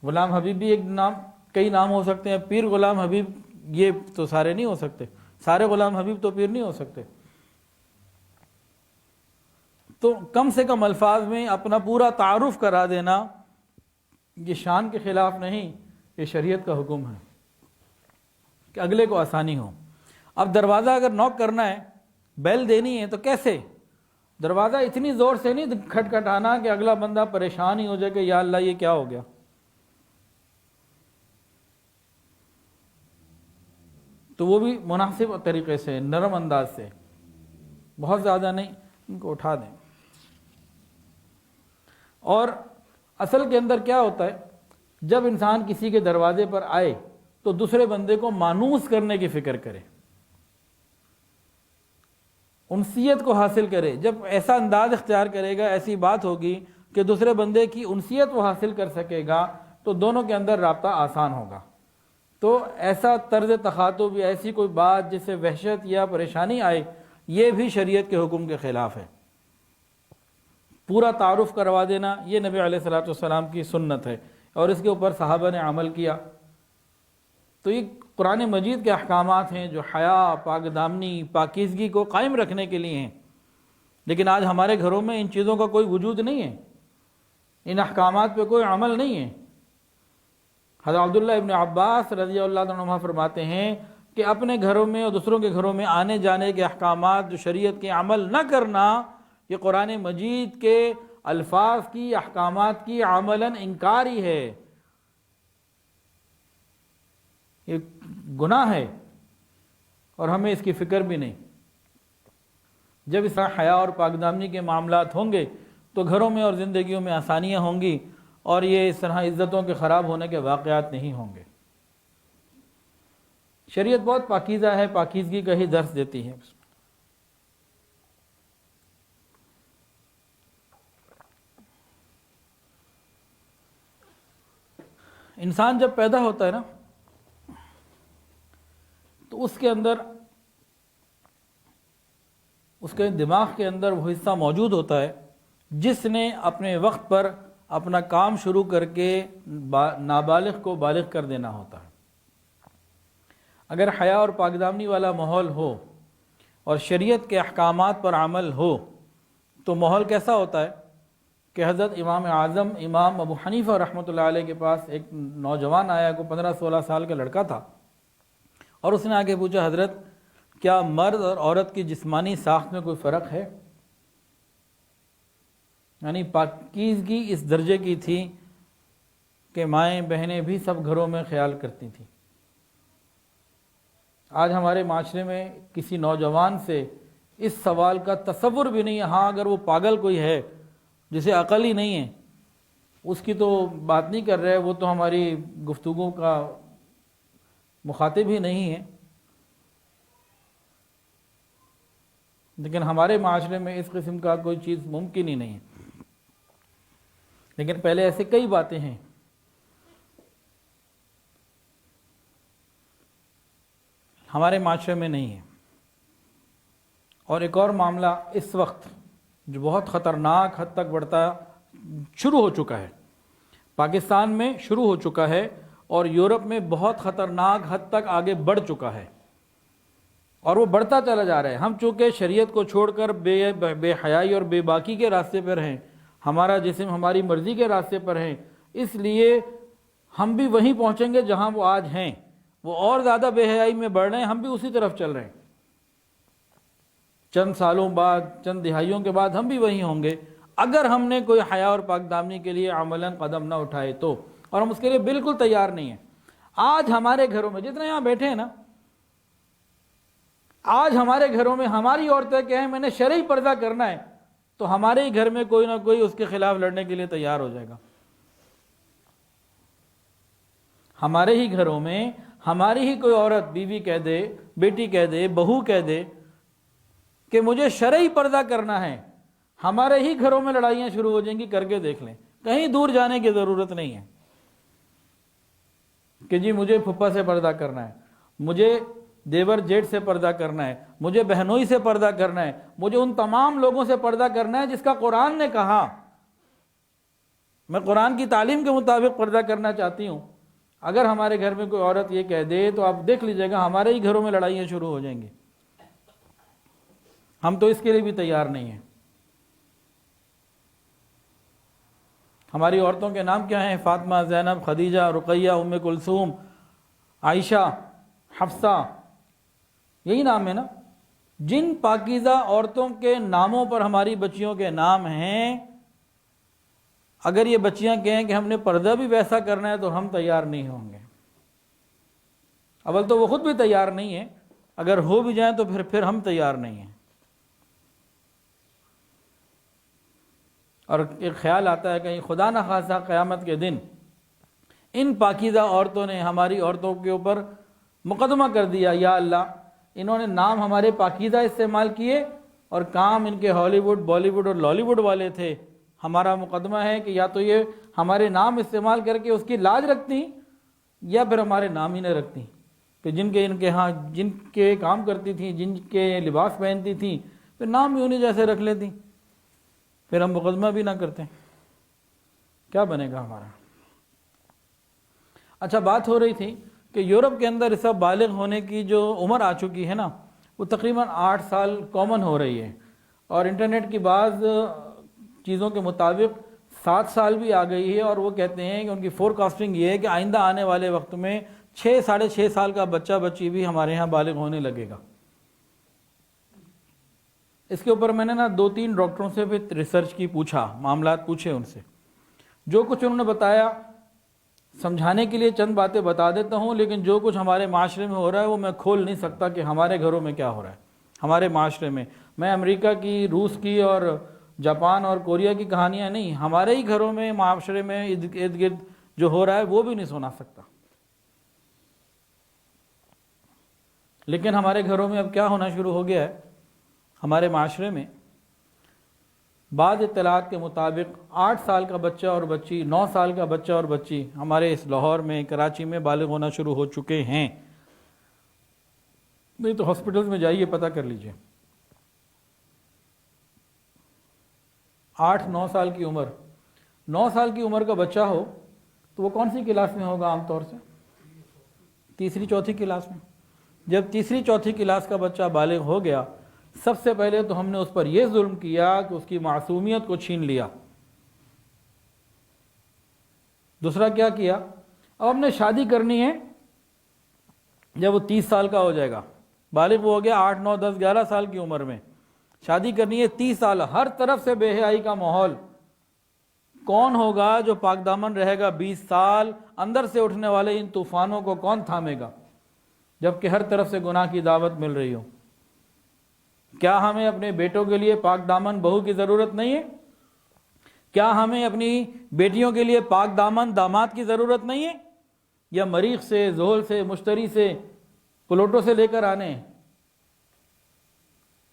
غلام حبیب بھی ایک نام، کئی نام ہو سکتے ہیں، پیر غلام حبیب یہ تو سارے نہیں ہو سکتے، سارے غلام حبیب تو پیر نہیں ہو سکتے۔ تو کم سے کم الفاظ میں اپنا پورا تعارف کرا دینا یہ شان کے خلاف نہیں، یہ شریعت کا حکم ہے کہ اگلے کو آسانی ہو۔ اب دروازہ اگر نوک کرنا ہے، بیل دینی ہے، تو کیسے؟ دروازہ اتنی زور سے نہیں کھٹکھٹانا کہ اگلا بندہ پریشان ہی ہو جائے کہ یا اللہ یہ کیا ہو گیا۔ تو وہ بھی مناسب طریقے سے، نرم انداز سے، بہت زیادہ نہیں، ان کو اٹھا دیں۔ اور اصل کے اندر کیا ہوتا ہے، جب انسان کسی کے دروازے پر آئے تو دوسرے بندے کو مانوس کرنے کی فکر کرے، انسیت کو حاصل کرے۔ جب ایسا انداز اختیار کرے گا، ایسی بات ہوگی کہ دوسرے بندے کی انسیت وہ حاصل کر سکے گا، تو دونوں کے اندر رابطہ آسان ہوگا۔ تو ایسا طرز تخاطب یا ایسی کوئی بات جس سے وحشت یا پریشانی آئے، یہ بھی شریعت کے حکم کے خلاف ہے۔ پورا تعارف کروا دینا یہ نبی علیہ الصلوۃ والسلام کی سنت ہے، اور اس کے اوپر صحابہ نے عمل کیا۔ تو یہ قرآن مجید کے احکامات ہیں جو حیا، پاک دامنی، پاکیزگی کو قائم رکھنے کے لیے ہیں، لیکن آج ہمارے گھروں میں ان چیزوں کا کوئی وجود نہیں ہے، ان احکامات پہ کوئی عمل نہیں ہے۔ حضرت عبداللہ ابن عباس رضی اللہ عنہ فرماتے ہیں کہ اپنے گھروں میں اور دوسروں کے گھروں میں آنے جانے کے احکامات جو شریعت کے عمل نہ کرنا، یہ قرآن مجید کے الفاظ کی، احکامات کی عملاً انکار ہی ہے، یہ گناہ ہے، اور ہمیں اس کی فکر بھی نہیں۔ جب اس طرح حیا اور پاک دامنی کے معاملات ہوں گے تو گھروں میں اور زندگیوں میں آسانیاں ہوں گی، اور یہ اس طرح عزتوں کے خراب ہونے کے واقعات نہیں ہوں گے۔ شریعت بہت پاکیزہ ہے، پاکیزگی کا ہی درس دیتی ہے۔ انسان جب پیدا ہوتا ہے نا تو اس کے اندر، اس کے دماغ کے اندر وہ حصہ موجود ہوتا ہے جس نے اپنے وقت پر اپنا کام شروع کر کے نابالغ کو بالغ کر دینا ہوتا ہے۔ اگر حیا اور پاک دامنی والا ماحول ہو اور شریعت کے احکامات پر عمل ہو تو ماحول کیسا ہوتا ہے کہ حضرت امام اعظم امام ابو حنیفہ رحمۃ اللہ علیہ کے پاس ایک نوجوان آیا، کو 15-16 سال کا لڑکا تھا، اور اس نے آ کے پوچھا، حضرت کیا مرد اور عورت کی جسمانی ساخت میں کوئی فرق ہے؟ یعنی پاکیزگی اس درجے کی تھی کہ مائیں بہنیں بھی سب گھروں میں خیال کرتی تھیں۔ آج ہمارے معاشرے میں کسی نوجوان سے اس سوال کا تصور بھی نہیں ہے۔ ہاں اگر وہ پاگل کوئی ہے جسے عقل ہی نہیں ہے، اس کی تو بات نہیں کر رہے، وہ تو ہماری گفتگو کا مخاطب ہی نہیں ہے۔ لیکن ہمارے معاشرے میں اس قسم کا کوئی چیز ممکن ہی نہیں ہے۔ لیکن پہلے ایسے کئی باتیں ہیں۔ ہمارے معاشرے میں نہیں ہے۔ اور ایک اور معاملہ اس وقت جو بہت خطرناک حد تک بڑھتا شروع ہو چکا ہے، پاکستان میں شروع ہو چکا ہے اور یورپ میں بہت خطرناک حد تک آگے بڑھ چکا ہے، اور وہ بڑھتا چلا جا رہا ہے۔ ہم چونکہ شریعت کو چھوڑ کر بے حیائی اور بے باکی کے راستے پر ہیں، ہمارا جسم ہماری مرضی کے راستے پر ہیں، اس لیے ہم بھی وہیں پہنچیں گے جہاں وہ آج ہیں۔ وہ اور زیادہ بے حیائی میں بڑھ رہے ہیں، ہم بھی اسی طرف چل رہے ہیں۔ چند سالوں بعد، چند دہائیوں کے بعد ہم بھی وہیں ہوں گے اگر ہم نے کوئی حیا اور پاک دامنی کے لیے عملاً قدم نہ اٹھائے تو، اور ہم اس کے لیے بالکل تیار نہیں ہیں۔ آج ہمارے گھروں میں جتنے یہاں بیٹھے ہیں نا، آج ہمارے گھروں میں ہماری عورتیں کہیں میں نے شرعی پردہ کرنا ہے، تو ہمارے ہی گھر میں کوئی نہ کوئی اس کے خلاف لڑنے کے لیے تیار ہو جائے گا۔ ہمارے ہی گھروں میں ہماری ہی کوئی عورت، بیوی کہہ دے، بیٹی کہہ دے، بہو کہہ دے کہ مجھے شرعی پردہ کرنا ہے، ہمارے ہی گھروں میں لڑائیاں شروع ہو جائیں گی، کر کے دیکھ لیں، کہیں دور جانے کی ضرورت نہیں ہے کہ جی مجھے پھپھا سے پردہ کرنا ہے، مجھے دیور جیٹ سے پردہ کرنا ہے، مجھے بہنوئی سے پردہ کرنا ہے، مجھے ان تمام لوگوں سے پردہ کرنا ہے جس کا قرآن نے کہا۔ میں قرآن کی تعلیم کے مطابق پردہ کرنا چاہتی ہوں۔ اگر ہمارے گھر میں کوئی عورت یہ کہہ دے تو آپ دیکھ لیجئے گا ہمارے ہی گھروں میں لڑائیاں شروع ہو جائیں گی۔ ہم تو اس کے لیے بھی تیار نہیں ہیں۔ ہماری عورتوں کے نام کیا ہیں؟ فاطمہ، زینب، خدیجہ، رقیہ، ام کلثوم، عائشہ، حفصہ، یہی نام ہے نا۔ جن پاکیزہ عورتوں کے ناموں پر ہماری بچیوں کے نام ہیں، اگر یہ بچیاں کہیں کہ ہم نے پردہ بھی ویسا کرنا ہے تو ہم تیار نہیں ہوں گے۔ اول تو وہ خود بھی تیار نہیں ہیں، اگر ہو بھی جائیں تو پھر ہم تیار نہیں ہیں۔ اور ایک خیال آتا ہے کہ خدا نہ خواستہ قیامت کے دن ان پاکیزہ عورتوں نے ہماری عورتوں کے اوپر مقدمہ کر دیا، یا اللہ انہوں نے نام ہمارے پاکیزہ استعمال کیے اور کام ان کے ہالی ووڈ، بالی ووڈ اور لالی ووڈ والے تھے۔ ہمارا مقدمہ ہے کہ یا تو یہ ہمارے نام استعمال کر کے اس کی لاج رکھتی یا پھر ہمارے نام ہی نہ رکھتی، کہ ان کے ہاں جن کے کام کرتی تھیں، جن کے لباس پہنتی تھیں، پھر نام بھی انہیں جیسے رکھ لیتی، پھر ہم مقدمہ بھی نہ کرتے۔ کیا بنے گا ہمارا؟ اچھا، بات ہو رہی تھی کہ یورپ کے اندر اس وقت بالغ ہونے کی جو عمر آ چکی ہے نا، وہ تقریباً 8 سال کامن ہو رہی ہے، اور انٹرنیٹ کی بعض چیزوں کے مطابق 7 سال بھی آ گئی ہے، اور وہ کہتے ہیں کہ ان کی فور کاسٹنگ یہ ہے کہ آئندہ آنے والے وقت میں 6-6.5 سال کا بچہ بچی بھی ہمارے ہاں بالغ ہونے لگے گا۔ اس کے اوپر میں نے 2-3 ڈاکٹروں سے بھی ریسرچ کی، پوچھا، معاملات پوچھے ان سے، جو کچھ انہوں نے بتایا سمجھانے کے لیے چند باتیں بتا دیتا ہوں، لیکن جو کچھ ہمارے معاشرے میں ہو رہا ہے وہ میں کھول نہیں سکتا کہ ہمارے گھروں میں کیا ہو رہا ہے، ہمارے معاشرے میں۔ میں امریکہ کی، روس کی اور جاپان اور کوریا کی کہانیاں نہیں، ہمارے ہی گھروں میں، معاشرے میں ارد گرد جو ہو رہا ہے وہ بھی نہیں سنا سکتا۔ لیکن ہمارے گھروں میں اب کیا ہونا شروع ہو گیا ہے، ہمارے معاشرے میں بعض اطلاعات کے مطابق 8 سال کا بچہ اور بچی، 9 سال کا بچہ اور بچی ہمارے اس لاہور میں، کراچی میں بالغ ہونا شروع ہو چکے ہیں۔ نہیں تو ہاسپٹلز میں جائیے، پتہ کر لیجئے۔ 8-9 سال کی عمر، 9 سال کی عمر کا بچہ ہو تو وہ کون سی کلاس میں ہوگا عام طور سے؟ تیسری چوتھی کلاس میں۔ جب تیسری چوتھی کلاس کا بچہ بالغ ہو گیا، سب سے پہلے تو ہم نے اس پر یہ ظلم کیا کہ اس کی معصومیت کو چھین لیا۔ دوسرا کیا کیا؟ اب ہم نے شادی کرنی ہے جب وہ 30 سال کا ہو جائے گا، بالغ ہو گیا 8, 9, 10, 11 سال کی عمر میں، شادی کرنی ہے 30 سال، ہر طرف سے بے حیائی کا ماحول۔ کون ہوگا جو پاک دامن رہے گا 20 سال؟ اندر سے اٹھنے والے ان طوفانوں کو کون تھامے گا جبکہ ہر طرف سے گناہ کی دعوت مل رہی ہو؟ کیا ہمیں اپنے بیٹوں کے لیے پاک دامن بہو کی ضرورت نہیں ہے؟ کیا ہمیں اپنی بیٹیوں کے لیے پاک دامن داماد کی ضرورت نہیں ہے؟ یا مریخ سے، زحل سے، مشتری سے، پلوٹو سے لے کر آنے ہیں؟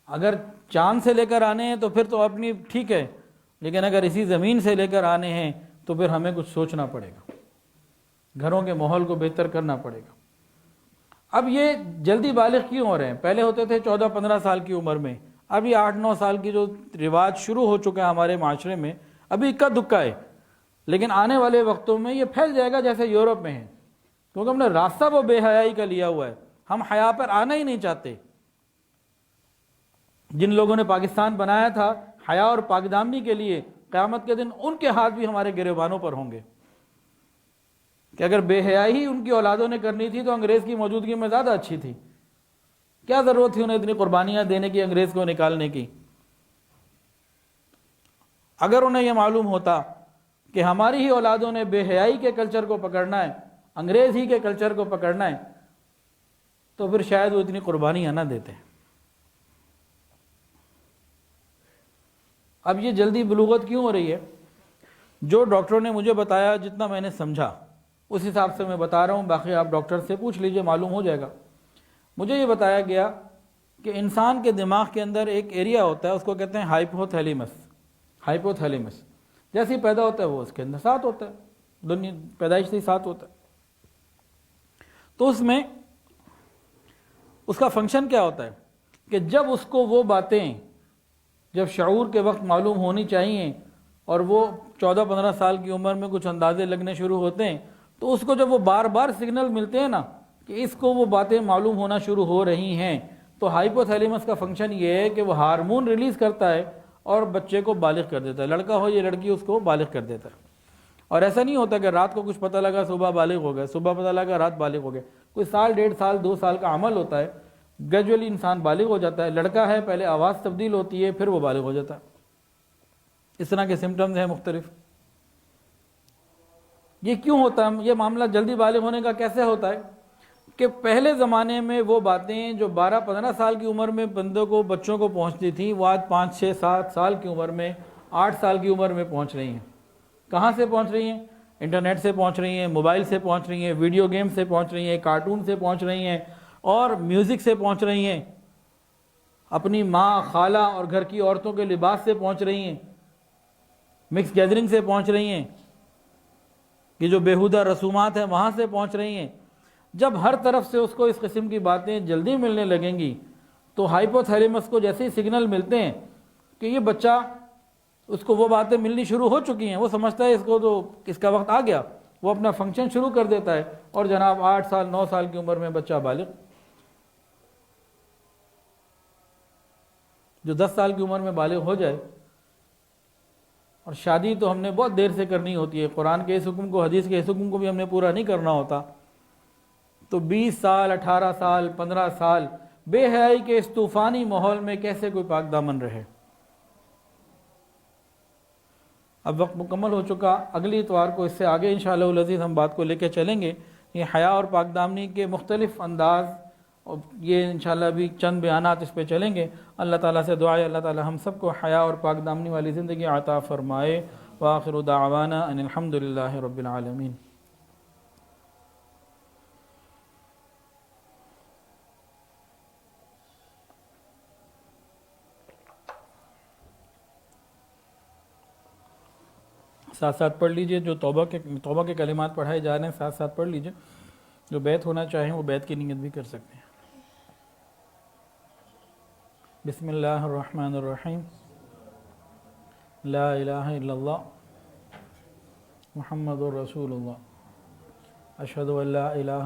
اگر چاند سے لے کر آنے ہیں تو پھر تو اپنی ٹھیک ہے، لیکن اگر اسی زمین سے لے کر آنے ہیں تو پھر ہمیں کچھ سوچنا پڑے گا، گھروں کے ماحول کو بہتر کرنا پڑے گا۔ اب یہ جلدی بالغ کیوں ہو رہے ہیں؟ پہلے ہوتے تھے 14-15 سال کی عمر میں، اب یہ 8-9 سال کی جو رواج شروع ہو چکا ہے ہمارے معاشرے میں، ابھی اکا دکا ہے، لیکن آنے والے وقتوں میں یہ پھیل جائے گا جیسے یورپ میں ہے، کیونکہ ہم نے راستہ وہ بے حیائی کا لیا ہوا ہے، ہم حیا پر آنا ہی نہیں چاہتے۔ جن لوگوں نے پاکستان بنایا تھا حیا اور پاک دامنی کے لیے، قیامت کے دن ان کے ہاتھ بھی ہمارے گریبانوں پر ہوں گے کہ اگر بے حیائی ہی ان کی اولادوں نے کرنی تھی تو انگریز کی موجودگی میں زیادہ اچھی تھی، کیا ضرورت تھی انہیں اتنی قربانیاں دینے کی، انگریز کو نکالنے کی؟ اگر انہیں یہ معلوم ہوتا کہ ہماری ہی اولادوں نے بے حیائی کے کلچر کو پکڑنا ہے، انگریز ہی کے کلچر کو پکڑنا ہے، تو پھر شاید وہ اتنی قربانیاں نہ دیتے۔ اب یہ جلدی بلوغت کیوں ہو رہی ہے؟ جو ڈاکٹروں نے مجھے بتایا، جتنا میں نے سمجھا اس حساب سے میں بتا رہا ہوں، باقی آپ ڈاکٹر سے پوچھ لیجئے، معلوم ہو جائے گا۔ مجھے یہ بتایا گیا کہ انسان کے دماغ کے اندر ایک ایریا ہوتا ہے، اس کو کہتے ہیں ہائپوتھیلیمس۔ ہائپوتھیلیمس جیسے ہی پیدا ہوتا ہے وہ اس کے اندر ساتھ ہوتا ہے، دنیا پیدائش سے ہی ساتھ ہوتا ہے. تو اس میں اس کا فنکشن کیا ہوتا ہے کہ جب اس کو وہ باتیں جب شعور کے وقت معلوم ہونی چاہیے اور وہ 14-15 سال کی عمر میں کچھ اندازے لگنے شروع ہوتے ہیں، تو اس کو جب وہ بار بار سگنل ملتے ہیں نا کہ اس کو وہ باتیں معلوم ہونا شروع ہو رہی ہیں، تو ہائپوتھیلیمس کا فنکشن یہ ہے کہ وہ ہارمون ریلیز کرتا ہے اور بچے کو بالغ کر دیتا ہے. لڑکا ہو یا لڑکی اس کو بالغ کر دیتا ہے. اور ایسا نہیں ہوتا کہ رات کو کچھ پتہ لگا صبح بالغ ہو گئے، صبح پتہ لگا رات بالغ ہو گئے. کوئی سال، 1.5 سال، 2 سال کا عمل ہوتا ہے، گریجولی انسان بالغ ہو جاتا ہے. لڑکا ہے پہلے آواز تبدیل ہوتی ہے پھر وہ بالغ ہو جاتا ہے. اس طرح کے سمٹمز ہیں مختلف. یہ کیوں ہوتا ہے؟ یہ معاملہ جلدی بالغ ہونے کا کیسے ہوتا ہے کہ پہلے زمانے میں وہ باتیں جو 12-15 سال کی عمر میں بندوں کو، بچوں کو پہنچتی تھیں، وہ آج 5-6-7 سال کی عمر میں، 8 سال کی عمر میں پہنچ رہی ہیں. کہاں سے پہنچ رہی ہیں؟ انٹرنیٹ سے پہنچ رہی ہیں، موبائل سے پہنچ رہی ہیں، ویڈیو گیم سے پہنچ رہی ہیں، کارٹون سے پہنچ رہی ہیں اور میوزک سے پہنچ رہی ہیں، اپنی ماں، خالہ اور گھر کی عورتوں کے لباس سے پہنچ رہی ہیں، مکس گیدرنگ سے پہنچ رہی ہیں، یہ جو بیہودہ رسومات ہیں وہاں سے پہنچ رہی ہیں. جب ہر طرف سے اس کو اس قسم کی باتیں جلدی ملنے لگیں گی تو ہائپوتھیلیمس کو جیسے ہی سگنل ملتے ہیں کہ یہ بچہ، اس کو وہ باتیں ملنی شروع ہو چکی ہیں، وہ سمجھتا ہے اس کو تو اس کا وقت آ گیا، وہ اپنا فنکشن شروع کر دیتا ہے اور جناب 8 سال 9 سال کی عمر میں بچہ بالغ. جو 10 سال کی عمر میں بالغ ہو جائے، اور شادی تو ہم نے بہت دیر سے کرنی ہوتی ہے، قرآن کے اس حکم کو، حدیث کے اس حکم کو بھی ہم نے پورا نہیں کرنا ہوتا، تو 20 سال 18 سال 15 سال بے حیائی کے اس طوفانی ماحول میں کیسے کوئی پاک دامن رہے. اب وقت مکمل ہو چکا، اگلی اتوار کو اس سے آگے انشاءاللہ العزیز ہم بات کو لے کے چلیں گے. یہ حیا اور پاک دامنی کے مختلف انداز، اور یہ انشاءاللہ بھی چند بیانات اس پہ چلیں گے. اللہ تعالیٰ سے دعا ہے اللہ تعالیٰ ہم سب کو حیا اور پاک دامنی والی زندگی عطا فرمائے. وآخر دعوانا ان الحمدللہ رب العالمین. ساتھ ساتھ پڑھ لیجئے، جو توبہ کے کلمات پڑھائے جا رہے ہیں ساتھ ساتھ پڑھ لیجئے. جو بیت ہونا چاہیں وہ بیت کی نیت بھی کر سکتے ہیں. بسم اللہ الرحمن الرحیم. لا الہ الا اللہ محمد رسول اللہ. اشہد ان لا الہ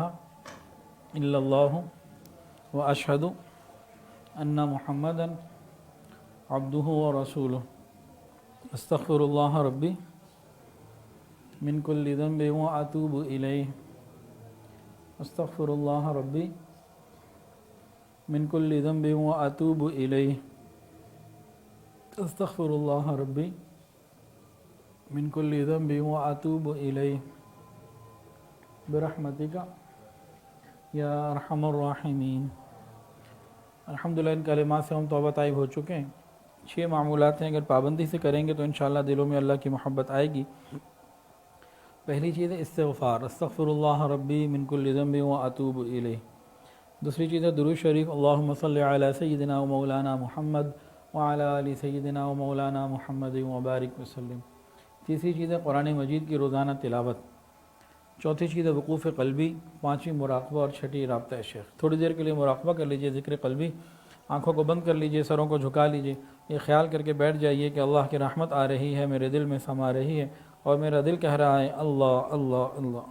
الا اللہ و اشہد ان محمدا عبدہ و رسولہ. استغفر اللہ ربی من کل ذنب و اتوب الیہ. استغفر اللہ ربی من کل ذنب و اتوب الیہ. استغفر اللہ ربی من کل ذنب و اتوب الیہ برحمتک یا ارحم الراحمین. الحمدللہ ان کلمات سے ہم توبہ طائب ہو چکے ہیں. 6 معمولات ہیں، اگر پابندی سے کریں گے تو انشاءاللہ دلوں میں اللہ کی محبت آئے گی. پہلی چیز ہے استغفار، استغفر اللہ ربی من کل ذنب و اتوب الیہ. دوسری چیز ہے درود شریف، اللہم صلی علی سیدنا و مولانا محمد وعلی آل سیدنا و مولانا محمد وبارک وسلم. تیسری چیز ہے قرآن مجید کی روزانہ تلاوت. چوتھی چیز ہے وقوف قلبی. پانچویں مراقبہ اور چھٹی رابطہ شیخ. تھوڑی دیر کے لیے مراقبہ کر لیجئے، ذکر قلبی. آنکھوں کو بند کر لیجئے، سروں کو جھکا لیجئے، یہ خیال کر کے بیٹھ جائیے کہ اللہ کی رحمت آ رہی ہے، میرے دل میں سما رہی ہے اور میرا دل کہہ رہا ہے اللہ اللہ اللہ.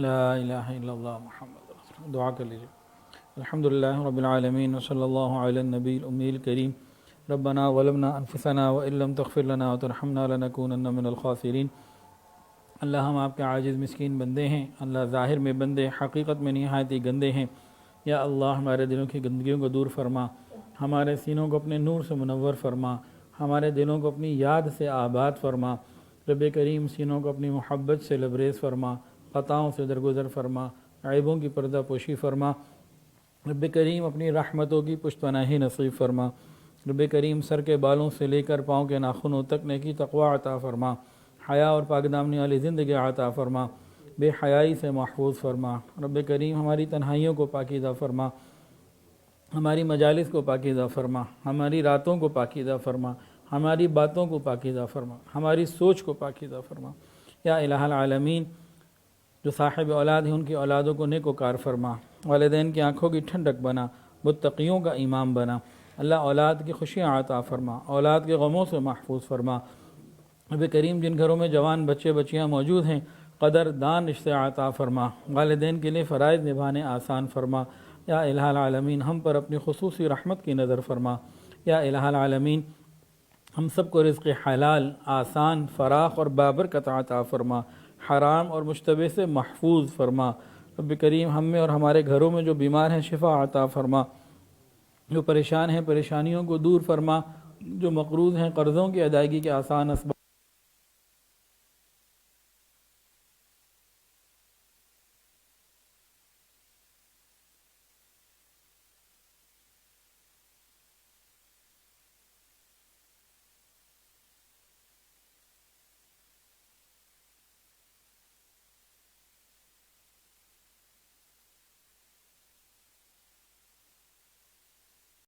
لا الہ الا اللہ محمد رسول اللہ. دعا کر لیجیے. الحمدللہ رب العالمین وصلی اللہ علی النبی الامی الکریم. ربنا ظلمنا انفسنا وان لم تغفر لنا وترحمنا لنکونن من الخاسرین. اللہ ہم آپ کے عاجز مسکین بندے ہیں. اللہ ظاہر میں بندے حقیقت میں نہایت ہی گندے ہیں. یا اللہ ہمارے دلوں کی گندگیوں کو دور فرما, ہمارے سینوں کو اپنے نور سے منور فرما, ہمارے دلوں کو اپنی یاد سے آباد فرما. رب کریم سینوں کو اپنی محبت سے لبریز فرما, خطاؤں سے درگزر فرما, عیبوں کی پردہ پوشی فرما. رب کریم اپنی رحمتوں کی پشت پناہی نصیب فرما. رب کریم سر کے بالوں سے لے کر پاؤں کے ناخنوں تک نیکی تقوی عطا فرما. حیا اور پاک دامنی والی زندگی عطا فرما. بے حیائی سے محفوظ فرما. رب کریم ہماری تنہائیوں کو پاکیزہ فرما, ہماری مجالس کو پاکیزہ فرما, ہماری راتوں کو پاکیزہ فرما, ہماری باتوں کو پاکیزہ فرما, ہماری سوچ کو پاکیزہ فرما. یا الہ العالمین جو صاحب اولاد ہیں ان کی اولادوں کو نیک و کار فرما, والدین کی آنکھوں کی ٹھنڈک بنا, متقیوں کا امام بنا. اللہ اولاد کی خوشیاں عطا فرما, اولاد کے غموں سے محفوظ فرما. رب کریم جن گھروں میں جوان بچے بچیاں موجود ہیں قدر دان رشتے عطا فرما, والدین کے لیے فرائض نبھانے آسان فرما. یا الہ العالمین ہم پر اپنی خصوصی رحمت کی نظر فرما. یا الہ العالمین ہم سب کو رزق حلال آسان فراخ اور بابرکت عطا فرما, حرام اور مشتبہ سے محفوظ فرما. رب کریم ہم میں اور ہمارے گھروں میں جو بیمار ہیں شفا عطا فرما, جو پریشان ہیں پریشانیوں کو دور فرما, جو مقروض ہیں قرضوں کی ادائیگی کے آسان اسباب